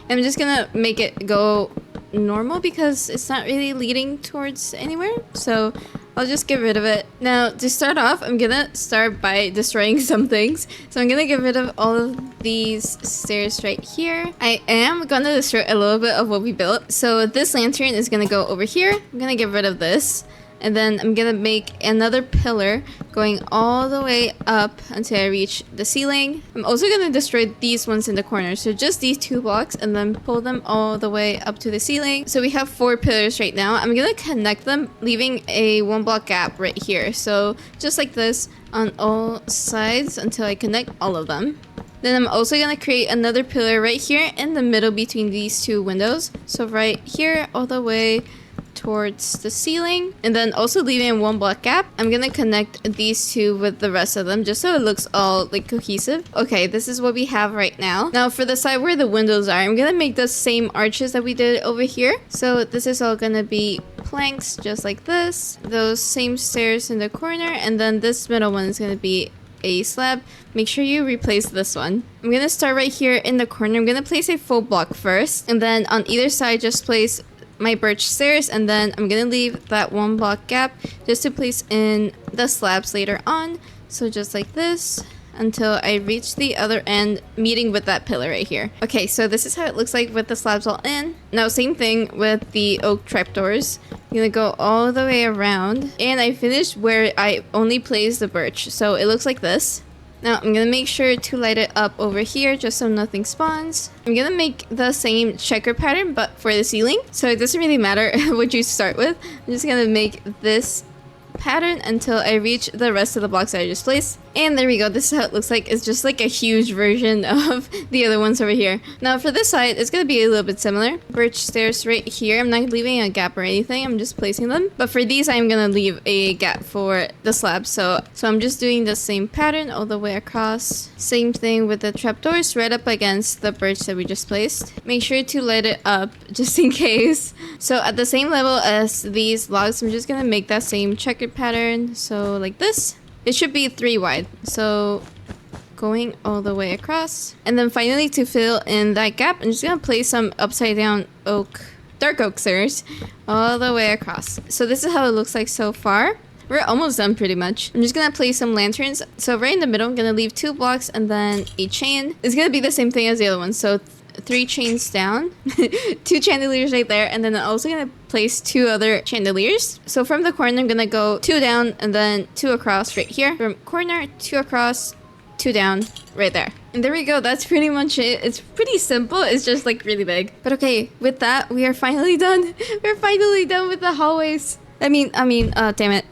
I'm just gonna make it go normal because it's not really leading towards anywhere. So I'll just get rid of it. Now, to start off, I'm gonna start by destroying some things. So I'm gonna get rid of all of these stairs right here. I am gonna destroy a little bit of what we built. So this lantern is gonna go over here. I'm gonna get rid of this. And then I'm gonna make another pillar going all the way up until I reach the ceiling. I'm also gonna destroy these ones in the corner. So just these 2 blocks and then pull them all the way up to the ceiling. So we have 4 pillars right now. I'm gonna connect them, leaving a 1 block gap right here. So just like this on all sides until I connect all of them. Then I'm also gonna create another pillar right here in the middle between these 2 windows. So right here all the way towards the ceiling, and then also leaving a 1 block gap. I'm gonna connect these 2 with the rest of them just so it looks all like cohesive. Okay, this is what we have right now. Now for the side where the windows are, I'm gonna make the same arches that we did over here. So this is all gonna be planks just like this, those same stairs in the corner, and then this middle one is gonna be a slab. Make sure you replace this one. I'm gonna start right here in the corner. I'm gonna place a full block first, and then on either side just place my birch stairs, and then I'm gonna leave that 1 block gap just to place in the slabs later on. So just like this until I reach the other end, meeting with that pillar right here. Okay, so this is how it looks like with the slabs all in. Now same thing with the oak trapdoors. I'm gonna go all the way around, and I finished where I only placed the birch, so it looks like this. Now I'm gonna make sure to light it up over here just so nothing spawns. I'm gonna make the same checker pattern but for the ceiling, so it doesn't really matter what you start with. I'm just gonna make this pattern until I reach the rest of the blocks that I just placed. And there we go. This is how it looks like. It's just like a huge version of the other ones over here. Now for this side, it's going to be a little bit similar. Birch stairs right here. I'm not leaving a gap or anything. I'm just placing them. But for these, I'm going to leave a gap for the slab. So I'm just doing the same pattern all the way across. Same thing with the trapdoors right up against the birch that we just placed. Make sure to light it up just in case. So at the same level as these logs, I'm just going to make that same checkered pattern. So like this. It should be 3 wide. So going all the way across. And then finally, to fill in that gap, I'm just going to place some upside down dark oak stairs all the way across. So this is how it looks like so far. We're almost done pretty much. I'm just gonna place some lanterns. So right in the middle, I'm gonna leave 2 blocks and then a chain. It's gonna be the same thing as the other one. So 3 chains down, 2 chandeliers right there, and then I'm also gonna place 2 other chandeliers. So from the corner, I'm gonna go 2 down and then 2 across right here. From corner, 2 across, 2 down right there. And there we go. That's pretty much it. It's pretty simple. It's just like really big. But okay, with that, we are finally done. We're finally done with the hallways. I mean, damn it.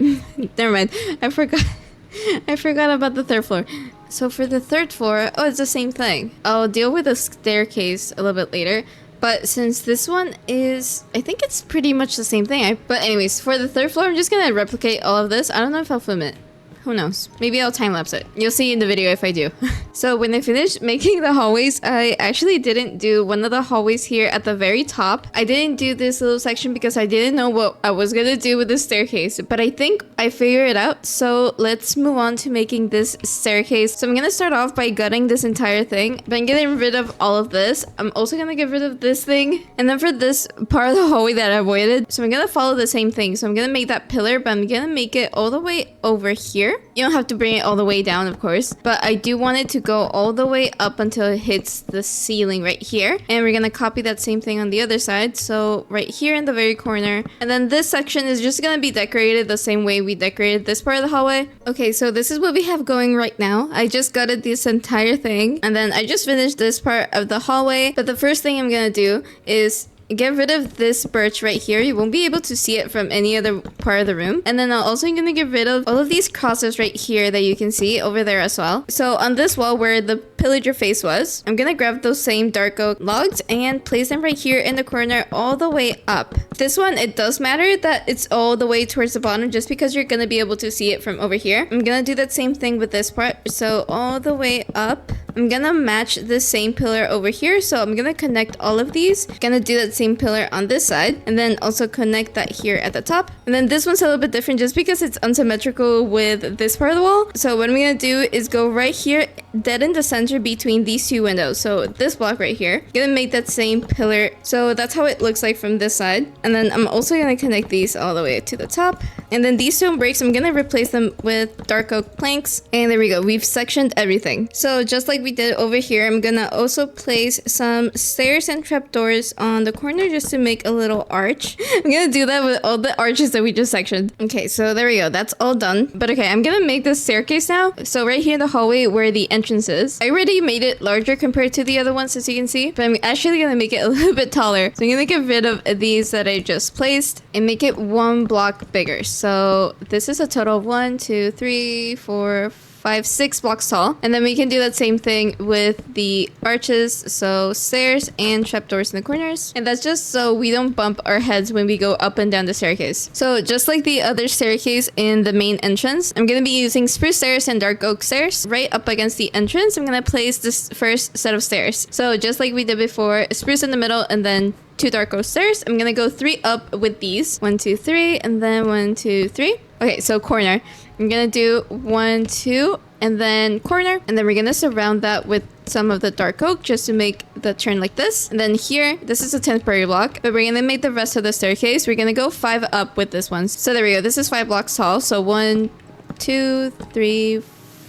Never mind. I forgot about the 3rd floor. So for the 3rd floor, oh, it's the same thing. I'll deal with the staircase a little bit later. But since this one is, I think it's pretty much the same thing. But anyways, for the 3rd floor, I'm just gonna replicate all of this. I don't know if I'll film it. Who knows? Maybe I'll time-lapse it. You'll see in the video if I do. So when I finished making the hallways, I actually didn't do one of the hallways here at the very top. I didn't do this little section because I didn't know what I was gonna do with the staircase. But I think I figured it out. So let's move on to making this staircase. So I'm gonna start off by gutting this entire thing. But I'm getting rid of all of this. I'm also gonna get rid of this thing. And then for this part of the hallway that I avoided, so I'm gonna follow the same thing. So I'm gonna make that pillar, but I'm gonna make it all the way over here. You don't have to bring it all the way down, of course, but I do want it to go all the way up until it hits the ceiling right here. And we're gonna copy that same thing on the other side. So right here in the very corner. And then this section is just gonna be decorated the same way we decorated this part of the hallway. Okay, so this is what we have going right now. I just gutted this entire thing, and then I just finished this part of the hallway. But the first thing I'm gonna do is get rid of this birch right here. You won't be able to see it from any other part of the room. And then I'm also gonna get rid of all of these crosses right here that you can see over there as well. So on this wall where the pillager face was, I'm gonna grab those same dark oak logs and place them right here in the corner all the way up. This one, it does matter that it's all the way towards the bottom just because you're gonna be able to see it from over here. I'm gonna do that same thing with this part. So all the way up. I'm gonna match the same pillar over here. So I'm gonna connect all of these. Gonna do that same pillar on this side. And then also connect that here at the top. And then this one's a little bit different just because it's unsymmetrical with this part of the wall. So what I'm gonna do is go right here, dead in the center between these two windows. So this block right here. I'm gonna make that same pillar. So that's how it looks like from this side. And then I'm also gonna connect these all the way to the top. And then these stone bricks, I'm gonna replace them with dark oak planks. And there we go. We've sectioned everything. So just like we did over here, I'm gonna also place some stairs and trapdoors on the corner just to make a little arch. I'm gonna do that with all the arches that we just sectioned. Okay, so there we go. That's all done. But okay, I'm gonna make this staircase now. So right here in the hallway where the entrance is, I already made it larger compared to the other ones, as you can see. But I'm actually gonna make it a little bit taller. So I'm gonna get rid of these that I just placed and make it one block bigger. So this is a total of 1, 2, 3, 4, 5, 6 blocks tall. And then we can do that same thing with the arches. So stairs and trapdoors in the corners. And that's just so we don't bump our heads when we go up and down the staircase. So just like the other staircase in the main entrance, I'm going to be using spruce stairs and dark oak stairs right up against the entrance. I'm going to place this first set of stairs. So just like we did before, spruce in the middle and then 2 dark oak stairs. I'm gonna go 3 up with these. 1, 2, 3, and then 1, 2, 3. Okay, so corner. I'm gonna do 1, 2, and then corner. And then we're gonna surround that with some of the dark oak just to make the turn like this. And then here, this is a temporary block, but we're gonna make the rest of the staircase. We're gonna go 5 up with this one. So there we go. This is 5 blocks tall. So 1, 2, 3,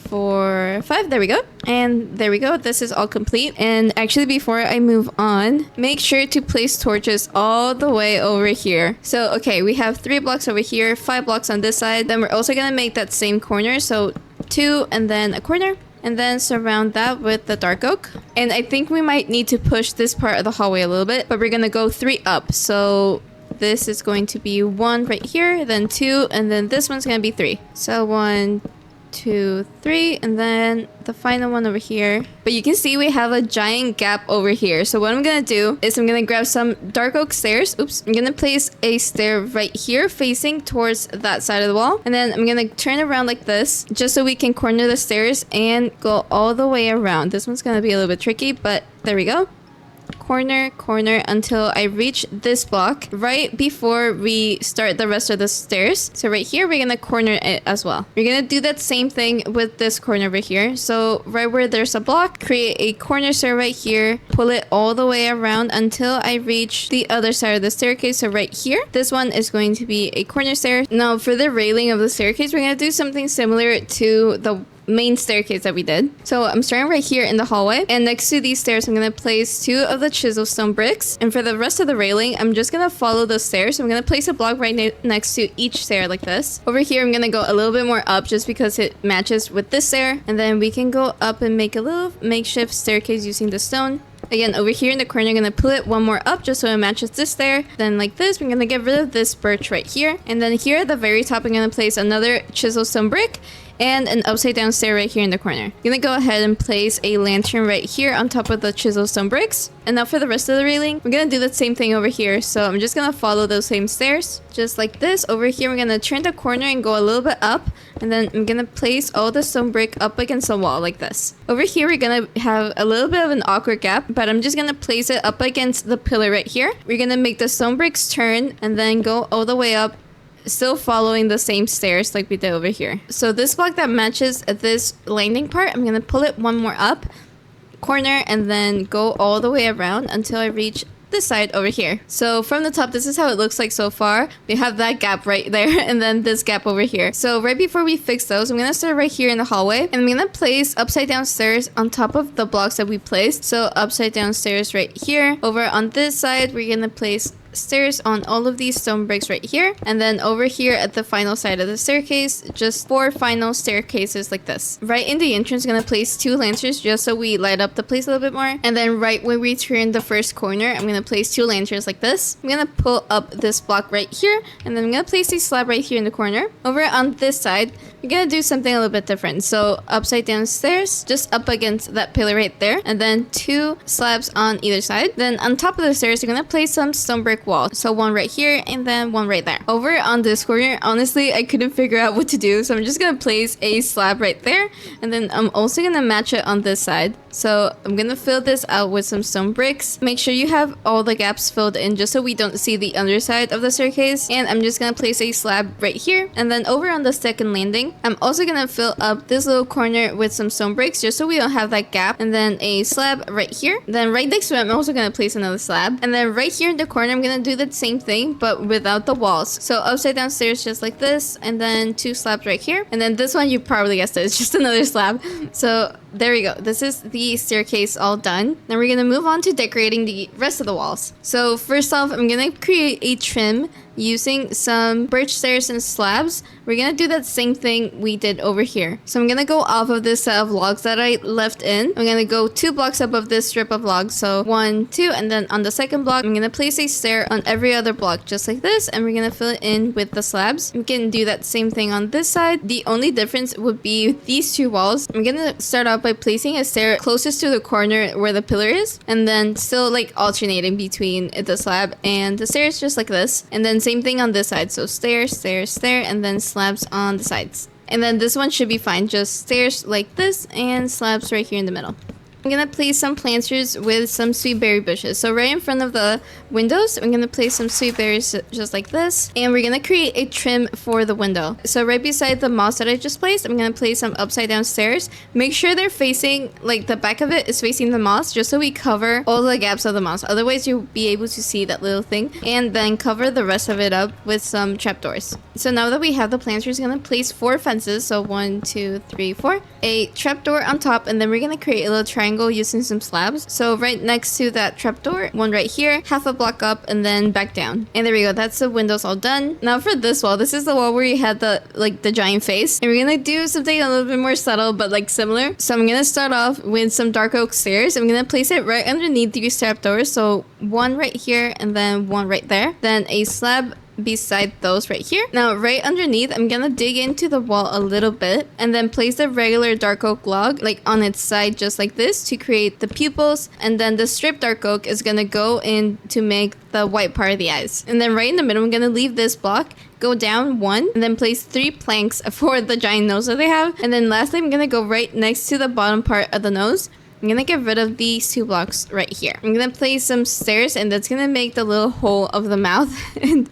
4, 5. There we go. And there we go. This is all complete. And actually, before I move on, make sure to place torches all the way over here. So, okay, we have 3 blocks over here, 5 blocks on this side. Then we're also going to make that same corner. So 2 and then a corner. And then surround that with the dark oak. And I think we might need to push this part of the hallway a little bit, but we're going to go 3 up. So this is going to be 1 right here, then 2, and then this one's going to be 3. So 1, 2, 3, and then the final one over here. But you can see we have a giant gap over here. So what I'm gonna do is I'm gonna grab some dark oak stairs. Oops. I'm gonna place a stair right here facing towards that side of the wall. And then I'm gonna turn around like this just so we can corner the stairs and go all the way around. This one's gonna be a little bit tricky, but there we go. Corner, corner until I reach this block right before we start the rest of the stairs. So right here, we're gonna corner it as well. We're gonna do that same thing with this corner over here. So right where there's a block, create a corner stair right here, pull it all the way around until I reach the other side of the staircase. So right here, this one is going to be a corner stair. Now for the railing of the staircase, we're gonna do something similar to the main staircase that we did. So I'm starting right here in the hallway, and next to these stairs I'm gonna place 2 of the chisel stone bricks, and for the rest of the railing I'm just gonna follow the stairs. So I'm gonna place a block right next to each stair like this. Over here I'm gonna go a little bit more up just because it matches with this stair, and then we can go up and make a little makeshift staircase using the stone. Again, over here in the corner, I'm going to pull it 1 more up just so it matches this there. Then like this, we're going to get rid of this birch right here. And then here at the very top, I'm going to place another chisel stone brick and an upside down stair right here in the corner. I'm gonna go ahead and place a lantern right here on top of the chisel stone bricks. And now for the rest of the railing, we're gonna do the same thing over here. So I'm just gonna follow those same stairs, just like this. Over here, we're gonna turn the corner and go a little bit up. And then I'm gonna place all the stone brick up against the wall like this. Over here, we're gonna have a little bit of an awkward gap, but I'm just gonna place it up against the pillar right here. We're gonna make the stone bricks turn and then go all the way up, still following the same stairs like we did over here. So this block that matches this landing part, I'm gonna pull it 1 more up, corner, and then go all the way around until I reach this side over here. So from the top, this is how it looks like so far. We have that gap right there and then this gap over here. So right before we fix those, I'm gonna start right here in the hallway, and I'm gonna place upside down stairs on top of the blocks that we placed. So upside down stairs right here. Over on this side, we're gonna place stairs on all of these stone bricks right here. And then over here at the final side of the staircase, just 4 final staircases like this. Right in the entrance, I'm gonna place 2 lanterns just so we light up the place a little bit more. And then right when we turn the first corner, I'm gonna place 2 lanterns like this. I'm gonna pull up this block right here, and then I'm gonna place a slab right here in the corner. Over on this side, we're gonna do something a little bit different. So upside down stairs, just up against that pillar right there, and then 2 slabs on either side. Then on top of the stairs, you're gonna place some stone brick walls. So 1 right here and then 1 right there. Over on this corner, honestly, I couldn't figure out what to do, so I'm just gonna place a slab right there, and then I'm also gonna match it on this side. So I'm gonna fill this out with some stone bricks. Make sure you have all the gaps filled in just so we don't see the underside of the staircase. And I'm just gonna place a slab right here, and then over on the second landing, I'm also gonna fill up this little corner with some stone bricks just so we don't have that gap, and then a slab right here. Then right next to it, I'm also gonna place another slab, and then right here in the corner, I'm gonna do the same thing but without the walls. So upside down stairs just like this, and then 2 slabs right here, and then this one you probably guessed it, it's just another slab. So there we go. This is the staircase all done. Now we're gonna move on to decorating the rest of the walls. So first off, I'm gonna create a trim using some birch stairs and slabs. We're gonna do that same thing we did over here. So I'm gonna go off of this set of logs that I left in. I'm gonna go 2 blocks above this strip of logs. So 1, 2, and then on the second block, I'm gonna place a stair on every other block just like this, and we're gonna fill it in with the slabs. We can do that same thing on this side. The only difference would be these 2 walls. I'm gonna start off by placing a stair closest to the corner where the pillar is, and then still like alternating between the slab and the stairs just like this. And then same thing on this side. So stairs, stairs, stair, and then slabs on the sides. And then this one should be fine. Just stairs like this and slabs right here in the middle. I'm gonna place some planters with some sweet berry bushes. So right in front of the windows, I'm gonna place some sweet berries just like this, and we're gonna create a trim for the window. So right beside the moss that I just placed, I'm gonna place some upside down stairs. Make sure they're facing, like the back of it is facing the moss, just so we cover all the gaps of the moss. Otherwise you'll be able to see that little thing, and then cover the rest of it up with some trapdoors. So now that we have the planters, I'm gonna place 4 fences. So 1, 2, 3, 4. A trapdoor on top, and then we're gonna create a little triangle using some slabs. So right next to that trapdoor, 1 right here, half a block up, and then back down. And there we go. That's the windows all done. Now for this wall, this is the wall where you had the giant face, and we're gonna do something a little bit more subtle but like similar. So I'm gonna start off with some dark oak stairs. I'm gonna place it right underneath these trapdoors. So 1 right here, and then 1 right there. Then a slab beside those right here. Now right underneath, I'm gonna dig into the wall a little bit, and then place the regular dark oak log like on its side just like this to create the pupils, and then the strip dark oak is gonna go in to make the white part of the eyes. And then right in the middle, I'm gonna leave this block, go down 1, and then place 3 planks for the giant nose that they have. And then lastly, I'm gonna go right next to the bottom part of the nose. I'm gonna get rid of these 2 blocks right here. I'm gonna place some stairs, and that's gonna make the little hole of the mouth. And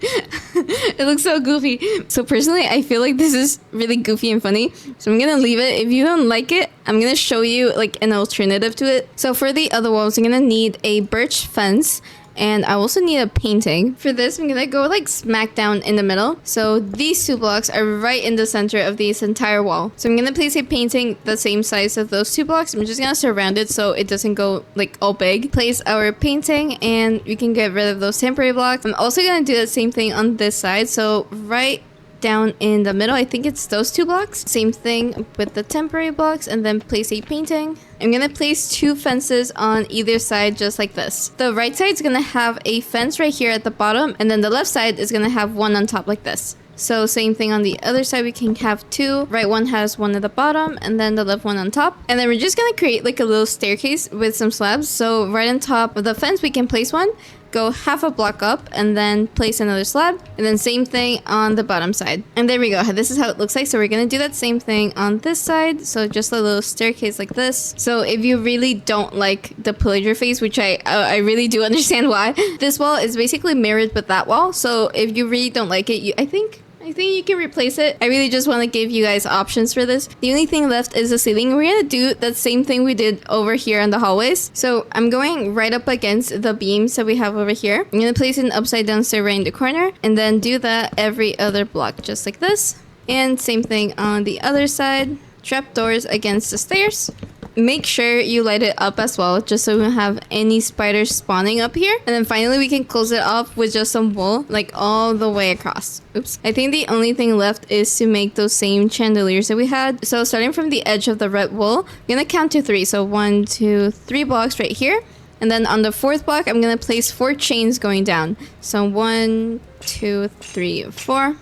it looks so goofy. So personally, I feel like this is really goofy and funny. So I'm gonna leave it. If you don't like it, I'm gonna show you like an alternative to it. So for the other walls, I'm gonna need a birch fence, and I also need a painting. For this, I'm gonna go like smack down in the middle. So these 2 blocks are right in the center of this entire wall. So I'm gonna place a painting the same size as those 2 blocks. I'm just gonna surround it so it doesn't go like all big. Place our painting, and we can get rid of those temporary blocks. I'm also gonna do the same thing on this side. So right down in the middle, I think it's those 2 blocks. Same thing with the temporary blocks, and then place a painting. I'm gonna place 2 fences on either side just like this. The right side is gonna have a fence right here at the bottom, and then the left side is gonna have 1 on top like this. So same thing on the other side, we can have 2. Right one has 1 at the bottom, and then the left one on top. And then we're just gonna create like a little staircase with some slabs. So right on top of the fence, we can place 1, go half a block up, and then place another slab, and then same thing on the bottom side. And there we go. This is how it looks like. So we're gonna do that same thing on this side. So just a little staircase like this. So if you really don't like the pillager face, which I really do understand why, this wall is basically mirrored with that wall. So if you really don't like it, I think you can replace it. I really just want to give you guys options for this. The only thing left is the ceiling. We're gonna do that same thing we did over here in the hallways. So I'm going right up against the beams that we have over here. I'm gonna place an upside down stair right in the corner, and then do that every other block just like this. And same thing on the other side. Trapdoors against the stairs. make sure you light it up as well, just so we don't have any spiders spawning up here. And then finally we can close it off with just some wool, like all the way across. Oops. I think the only thing left is to make those same chandeliers that we had. So starting from the edge of the red wool, I'm gonna count to 3. So 1, 2, 3 blocks right here. And then on the 4th block, I'm gonna place 4 chains going down. So 1, 2, 3, 4. And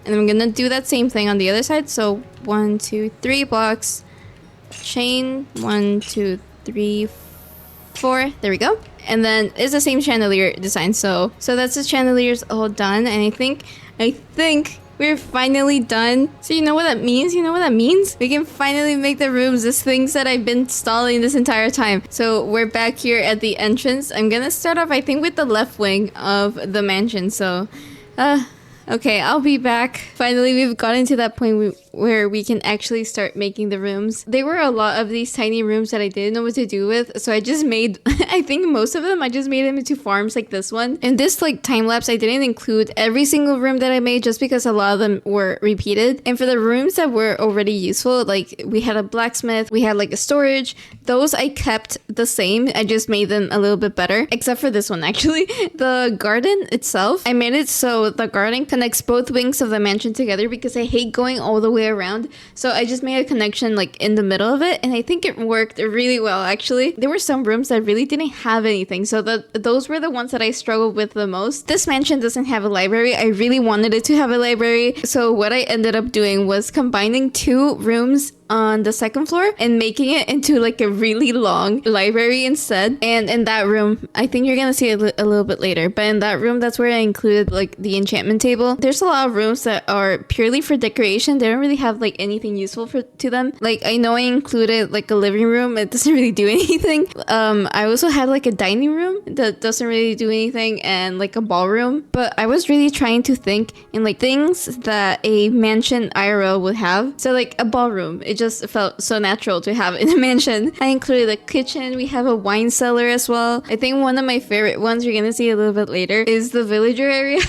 then I'm gonna do that same thing on the other side. So 1, 2, 3 blocks, chain, 1, 2, 3, 4. There we go. And then it's the same chandelier design. So that's the chandeliers all done. And I think we're finally done. So you know what that means? You know what that means? We can finally make the rooms, these things that I've been stalling this entire time. So we're back here at the entrance. I'm gonna start off, I think, with the left wing of the mansion. So, okay, I'll be back. Finally, we've gotten to that point where we can actually start making the rooms. There were a lot of these tiny rooms that I didn't know what to do with, so I just made, I think most of them, I just made them into farms like this one. In this like time lapse, I didn't include every single room that I made just because a lot of them were repeated. And for the rooms that were already useful, like we had a blacksmith, we had like a storage, those I kept the same. I just made them a little bit better, except for this one actually. The garden itself, I made it so the garden connects both wings of the mansion together because I hate going all the way around. So I just made a connection like in the middle of it, and I think it worked really well actually. There were some rooms that really didn't have anything, so those were the ones that I struggled with the most. This mansion doesn't have a library. I really wanted it to have a library, so what I ended up doing was combining 2 rooms on the 2nd floor and making it into like a really long library instead. And in that room, I think you're gonna see it a little bit later, but in that room, that's where I included like the enchantment table. There's a lot of rooms that are purely for decoration. They don't really have like anything useful to them. Like I know I included like a living room. It doesn't really do anything. I also had like a dining room that doesn't really do anything, and like a ballroom. But I was really trying to think in like things that a mansion IRL would have. So like a ballroom, it just felt so natural to have in a mansion. I included a kitchen. We have a wine cellar as well. I think one of my favorite ones, you're gonna see a little bit later, is the villager area.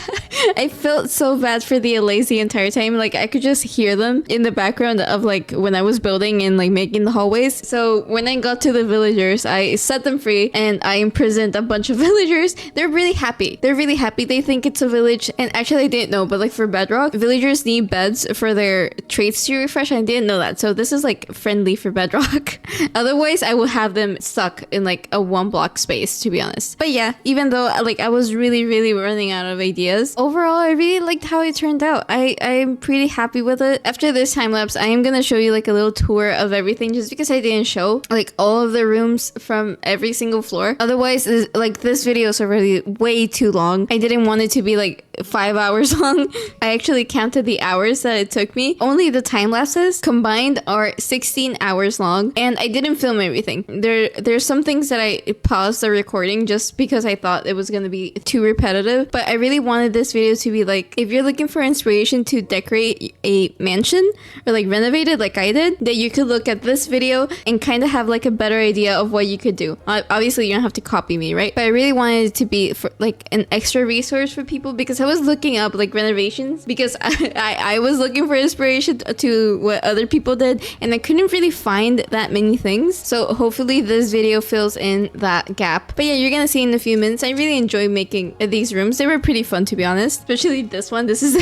I felt so bad for the LAs the entire time. Like I could just hear them in the background of like when I was building and like making the hallways. So when I got to the villagers, I set them free and I imprisoned a bunch of villagers. They're really happy. They're really happy. They think it's a village. And actually I didn't know, but like for Bedrock, villagers need beds for their traits to refresh. I didn't know that. So this is like friendly for Bedrock. Otherwise I will have them stuck in like a 1 block space, to be honest. But yeah, even though like I was really running out of ideas, overall I really liked how it turned out. I'm pretty happy with it. After this time lapse, I am gonna show you like a little tour of everything, just because I didn't show like all of the rooms from every single floor. Otherwise this video is already way too long. I didn't want it to be like 5 hours long. I actually counted the hours that it took me. Only the time lapses combined are 16 hours long, and I didn't film everything. There's some things that I paused the recording just because I thought it was gonna be too repetitive, but I really wanted this video to be like, if you're looking for inspiration to decorate a mansion or like renovate it like I did, that you could look at this video and kind of have like a better idea of what you could do. Obviously you don't have to copy me, right? But I really wanted it to be for like an extra resource for people, because I was looking up like renovations, because I was looking for inspiration to what other people did, and I couldn't really find that many things. So hopefully this video fills in that gap. But yeah, you're gonna see in a few minutes. I really enjoy making these rooms. They were pretty fun, to be honest, especially this one. This is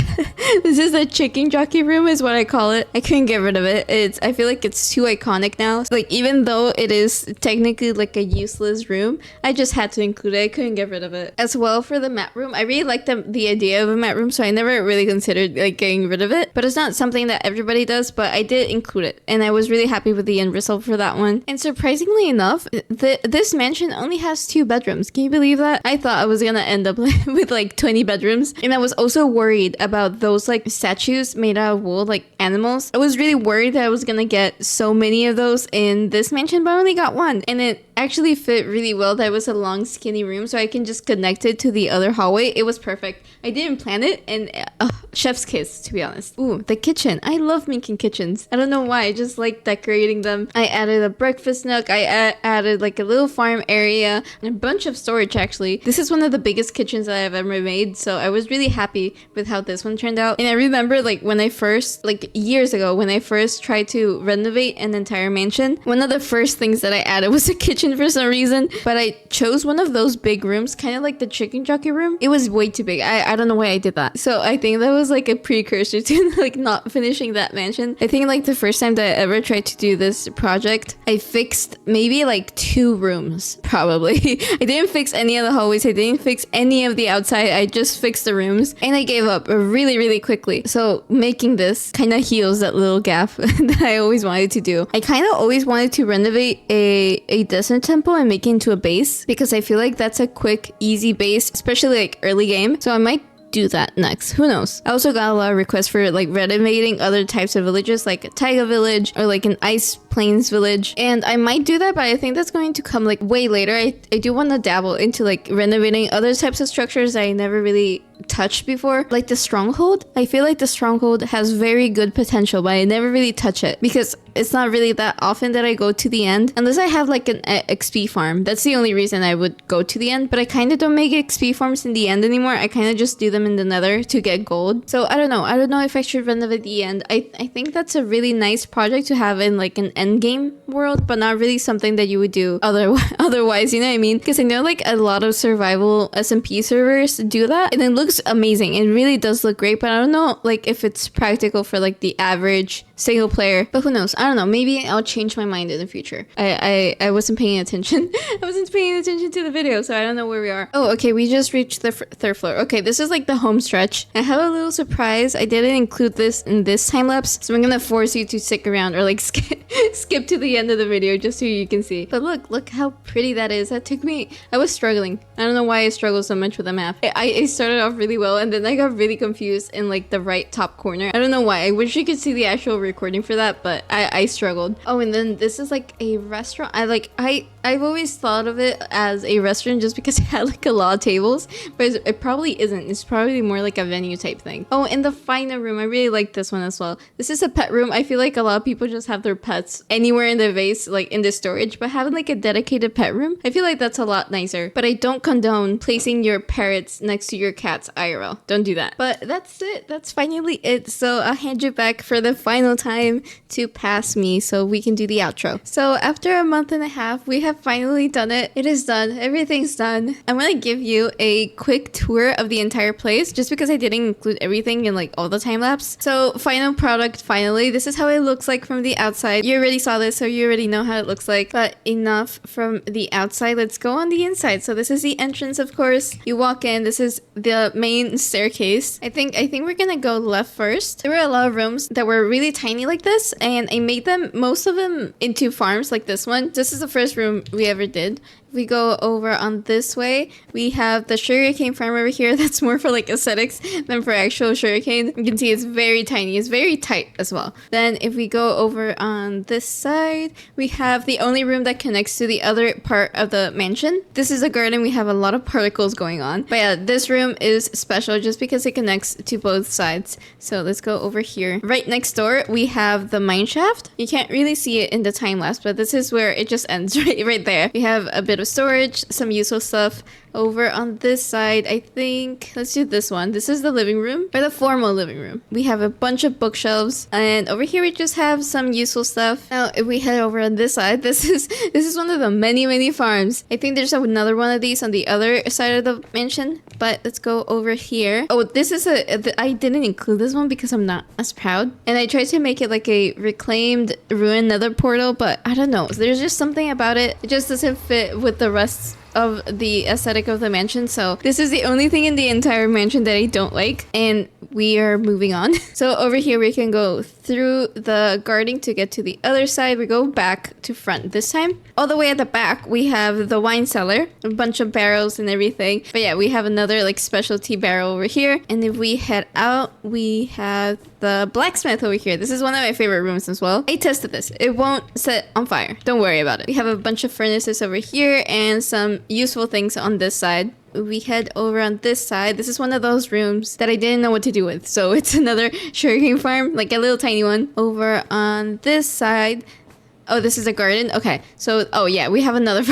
this is a chicken jockey room is what I call it. I couldn't get rid of it. I feel like it's too iconic now. So, like, even though it is technically like a useless room, I just had to include it. I couldn't get rid of it. As well, for the mat room, I really liked the idea of a mat room, so I never really considered like getting rid of it. But it's not something that everybody does, but I did include it, and I was really happy with the end result for that one. And surprisingly enough, this mansion only has 2 bedrooms. Can you believe that? I thought I was gonna end up with like 20 bedrooms, and I was also worried about those like statues made out of wool, like animals. I was really worried that I was gonna get so many of those in this mansion, but I only got 1, and it actually fit really well that it was a long skinny room, so I can just connect it to the other hallway. It was perfect. I didn't plan it, and chef's kiss, to be honest. Ooh, the kitchen. I love making kitchens. I don't know why. I just like decorating them. I added a breakfast nook. I added like a little farm area and a bunch of storage, actually. This is one of the biggest kitchens that I've ever made, so I was really happy with how this one turned out. And I remember like when I first, like years ago, when I first tried to renovate an entire mansion, one of the first things that I added was a kitchen for some reason, but I chose one of those big rooms, kind of like the chicken jockey room. It was way too big. I don't know why I did that. So I think that was like a precursor to like not finishing that mansion. I think like the first time that I ever tried to do this project, I fixed maybe like 2 rooms, probably. I didn't fix any of the hallways. I didn't fix any of the outside. I just fixed the rooms and I gave up really, really quickly. So making this kind of heals that little gap that I always wanted to do. I kind of always wanted to renovate a desert temple and make it into a base because I feel like that's a quick, easy base, especially like early game. So I might do that next. Who knows? I also got a lot of requests for like renovating other types of villages, like a taiga village or like an ice plains village, and I might do that, but I think that's going to come like way later. I do want to dabble into like renovating other types of structures that I never really touched before, like the stronghold. I feel like the stronghold has very good potential, but I never really touch it because it's not really that often that I go to the end unless I have like an XP farm. That's the only reason I would go to the end, but I kind of don't make XP farms in the end anymore. I kind of just do them in the nether to get gold. So I don't know if I should renovate the end. I think that's a really nice project to have in like an end game world, but not really something that you would do otherwise, you know what I mean? Because I know like a lot of survival SMP servers do that and it looks amazing. It really does look great, but I don't know like if it's practical for like the average single player, but who knows? I don't know. Maybe I'll change my mind in the future. I wasn't paying attention. I wasn't paying attention to the video, so I don't know where we are. Oh, okay. We just reached the third floor. Okay, this is like the home stretch. I have a little surprise. I didn't include this in this time lapse, so I'm gonna force you to stick around or like skip to the end of the video just so you can see. But look how pretty that is. That took me. I was struggling. I don't know why I struggled so much with the map. I started off really well, and then I got really confused in like the right top corner. I don't know why. I wish you could see the actual recording for that, but I struggled. Oh, and then this is like a restaurant. I've always thought of it as a restaurant just because it had like a lot of tables, but it probably isn't. It's probably more like a venue type thing. Oh, and the final room, I really like this one as well. This is a pet room. I feel like a lot of people just have their pets anywhere in the vase, like in the storage, but having like a dedicated pet room, I feel like that's a lot nicer. But I don't condone placing your parrots next to your cats IRL. Don't do that. But that's it. That's finally it. So I'll hand you back for the final time to pass me so we can do the outro. So after a month and a half, we have finally done it. It is done. Everything's done. I'm gonna give you a quick tour of the entire place just because I didn't include everything in like all the time lapse. So final product, finally. This is how it looks like from the outside. You already saw this, so you already know how it looks like. But enough from the outside. Let's go on the inside. So this is the entrance, of course. You walk in. This is the main staircase. I think we're gonna go left first. There were a lot of rooms that were really tiny like this, and I made them, most of them, into farms like this one. This is the first room we ever did. We go over on this way. We have the sugarcane farm over here. That's more for like aesthetics than for actual sugarcane. You can see it's very tiny. It's very tight as well. Then if we go over on this side, we have the only room that connects to the other part of the mansion. This is a garden. We have a lot of particles going on. But yeah, this room is special just because it connects to both sides. So let's go over here. Right next door, we have the mine shaft. You can't really see it in the time lapse, but this is where it just ends right there. We have a bit of storage, some useful stuff. Over on this side, I think, let's do this one. This is the living room, or the formal living room. We have a bunch of bookshelves, and over here we just have some useful stuff. Now, if we head over on this side, this is one of the many farms. I think there's another one of these on the other side of the mansion, but let's go over here. Oh, this is I didn't include this one because I'm not as proud, and I tried to make it like a reclaimed ruined nether portal, but I don't know. There's just something about it. It just doesn't fit with the rest of the aesthetic of the mansion. So this is the only thing in the entire mansion that I don't like. And we are moving on. So over here, we can go through the garden to get to the other side. We go back to front this time. All the way at the back, we have the wine cellar, a bunch of barrels and everything. But yeah, we have another like specialty barrel over here. And if we head out, we have the blacksmith over here. This is one of my favorite rooms as well. I tested this. It won't set on fire. Don't worry about it. We have a bunch of furnaces over here and some useful things on this side. We head over on this side. This is one of those rooms that I didn't know what to do with. So it's another sugarcane farm, like a little tiny one. Over on this side. Oh, this is a garden? Okay. So, oh yeah, we have another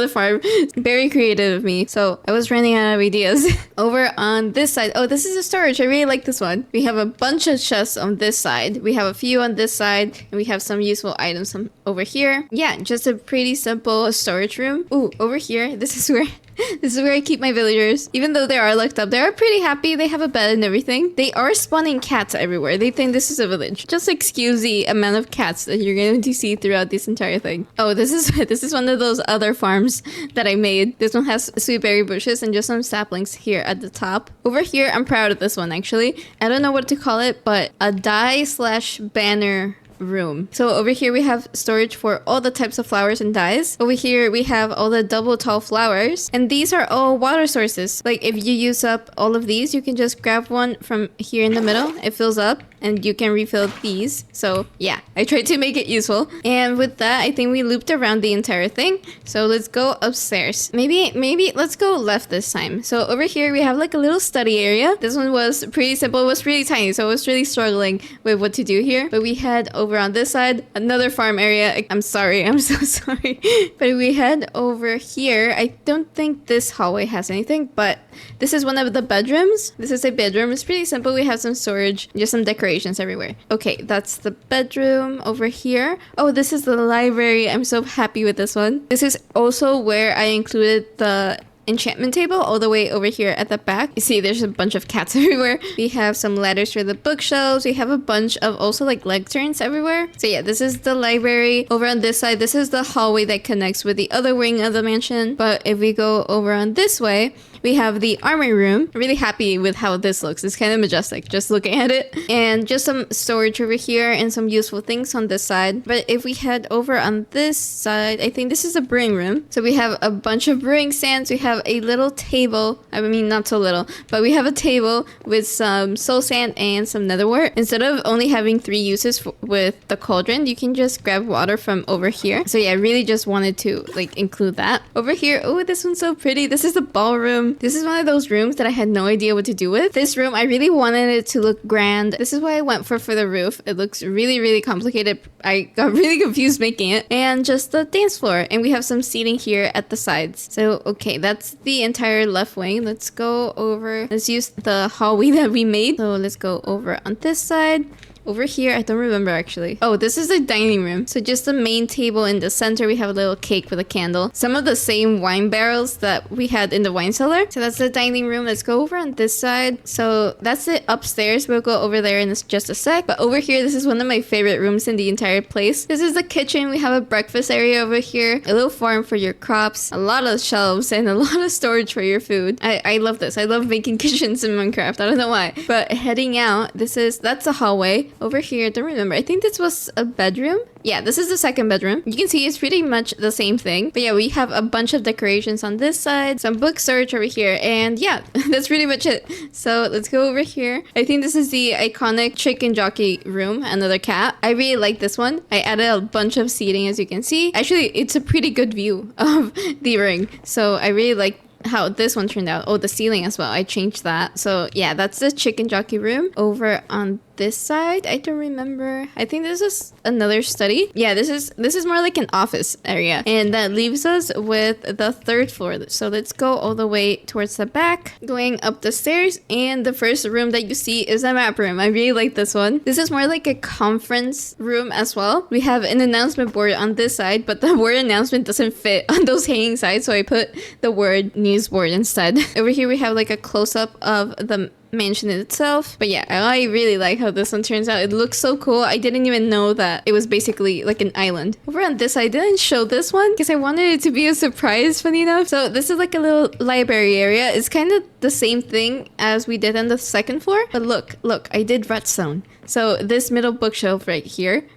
farm. Very creative of me. So I was running out of ideas. Over on this side. Oh, this is a storage. I really like this one. We have a bunch of chests on this side. We have a few on this side. And we have some useful items over here. Yeah, just a pretty simple storage room. Ooh, over here. This is where I keep my villagers. Even though they are locked up, they are pretty happy. They have a bed and everything. They are spawning cats everywhere. They think this is a village. Just excuse the amount of cats that you're going to see throughout this entire thing. Oh, this is one of those other farms that I made. This one has sweet berry bushes and just some saplings here at the top. Over here, I'm proud of this one actually. I don't know what to call it, but a dye/banner room. So over here we have storage for all the types of flowers and dyes. Over here we have all the double tall flowers, and these are all water sources. Like if you use up all of these, you can just grab one from here in the middle. It fills up and you can refill these. So yeah, I tried to make it useful. And with that, I think we looped around the entire thing. So let's go upstairs. Maybe let's go left this time. So over here we have like a little study area. This one was pretty simple. It was really tiny, so I was really struggling with what to do here. But we head over on this side, another farm area. I'm sorry, I'm so sorry. But we head over here. I don't think this hallway has anything, but this is one of the bedrooms. This is a bedroom. It's pretty simple. We have some storage, just some decorations everywhere. Okay, that's the bedroom over here. Oh, this is the library. I'm so happy with this one. This is also where I included the enchantment table all the way over here at the back. You see there's a bunch of cats everywhere. We have some ladders for the bookshelves. We have a bunch of also like lecterns everywhere. So yeah, this is the library. Over on this side, this is the hallway that connects with the other wing of the mansion. But if we go over on this way, we have the armory room. I'm really happy with how this looks. It's kind of majestic just looking at it. And just some storage over here and some useful things on this side. But if we head over on this side, I think this is a brewing room. So we have a bunch of brewing stands. We have a little table. I mean, not so little, but we have a table with some soul sand and some netherwort. Instead of only having 3 uses with the cauldron, you can just grab water from over here. So yeah, I really just wanted to like include that. Over here, oh, this one's so pretty. This is the ballroom. This is one of those rooms that I had no idea what to do with. This room, I really wanted it to look grand. This is why I went for the roof. It looks really, really complicated. I got really confused making it. And just the dance floor. And we have some seating here at the sides. So, okay, that's the entire left wing. Let's go over. Let's use the hallway that we made. So let's go over on this side. Over here, I don't remember actually. Oh, this is the dining room. So just the main table in the center. We have a little cake with a candle. Some of the same wine barrels that we had in the wine cellar. So that's the dining room. Let's go over on this side. So that's it upstairs. We'll go over there in just a sec. But over here, this is one of my favorite rooms in the entire place. This is the kitchen. We have a breakfast area over here. A little farm for your crops. A lot of shelves and a lot of storage for your food. I love this. I love making kitchens in Minecraft. I don't know why. But heading out, that's a hallway. Over here, I don't remember. I think this was a bedroom. Yeah, this is the second bedroom. You can see it's pretty much the same thing. But yeah, we have a bunch of decorations on this side, some book storage over here, and yeah, that's pretty much it. So let's go over here. I think this is the iconic chicken jockey room, another cat. I really like this one. I added a bunch of seating, as you can see. Actually, it's a pretty good view of the ring. So I really like how this one turned out. Oh, the ceiling as well. I changed that. So yeah, that's the chicken jockey room. Over on this side, I don't remember. I think this is another study. Yeah, this is more like an office area, and that leaves us with the third floor. So let's go all the way towards the back, going up the stairs, and the first room that you see is a map room. I really like this one. This is more like a conference room as well. We have an announcement board on this side, but the word announcement doesn't fit on those hanging sides, so I put the word news board instead. Over here we have like a close-up of the mansion itself. But yeah, I really like how this one turns out. It looks so cool. I didn't even know that it was basically like an island. Over on this, I didn't show this one because I wanted it to be a surprise, funny enough. So this is like a little library area. It's kind of the same thing as we did on the second floor. But look, I did redstone. So this middle bookshelf right here,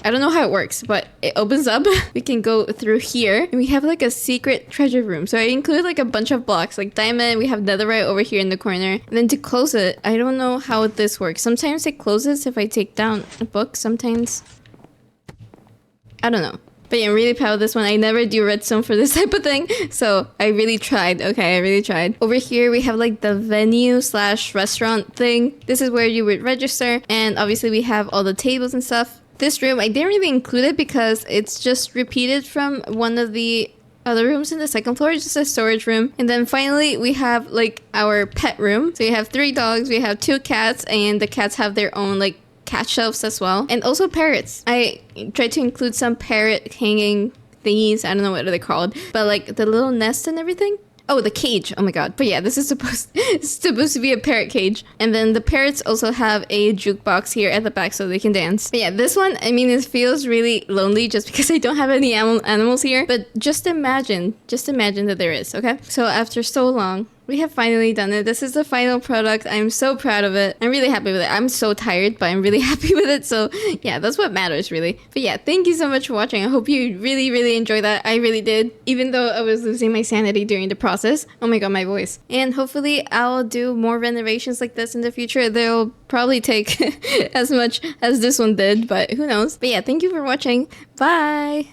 I don't know how it works, but it opens up. We can go through here and we have like a secret treasure room. So I include like a bunch of blocks like diamond. We have netherite over here in the corner. And then to close it, I don't know how this works. Sometimes it closes if I take down a book. Sometimes, I don't know. But yeah, I'm really proud of this one. I never do redstone for this type of thing. So I really tried. Okay, I really tried. Over here, we have like the venue slash restaurant thing. This is where you would register. And obviously we have all the tables and stuff. This room, I didn't really include it because it's just repeated from one of the other rooms in the second floor. It's just a storage room. And then finally, we have like our pet room. So we have 3 dogs, we have 2 cats, and the cats have their own like cat shelves as well. And also parrots. I tried to include some parrot hanging thingies. I don't know what they're called. But like the little nest and everything. Oh, the cage. Oh my god. But yeah, this is supposed to be a parrot cage. And then the parrots also have a jukebox here at the back so they can dance. But yeah, this one, I mean, it feels really lonely just because I don't have any animals here. But just imagine that there is, okay? So after so long, we have finally done it. This is the final product. I'm so proud of it. I'm really happy with it. I'm so tired, but I'm really happy with it. So yeah, that's what matters really. But yeah, thank you so much for watching. I hope you really enjoyed that. I really did. Even though I was losing my sanity during the process. Oh my god, my voice. And hopefully I'll do more renovations like this in the future. They'll probably take as much as this one did, but who knows. But yeah, thank you for watching. Bye!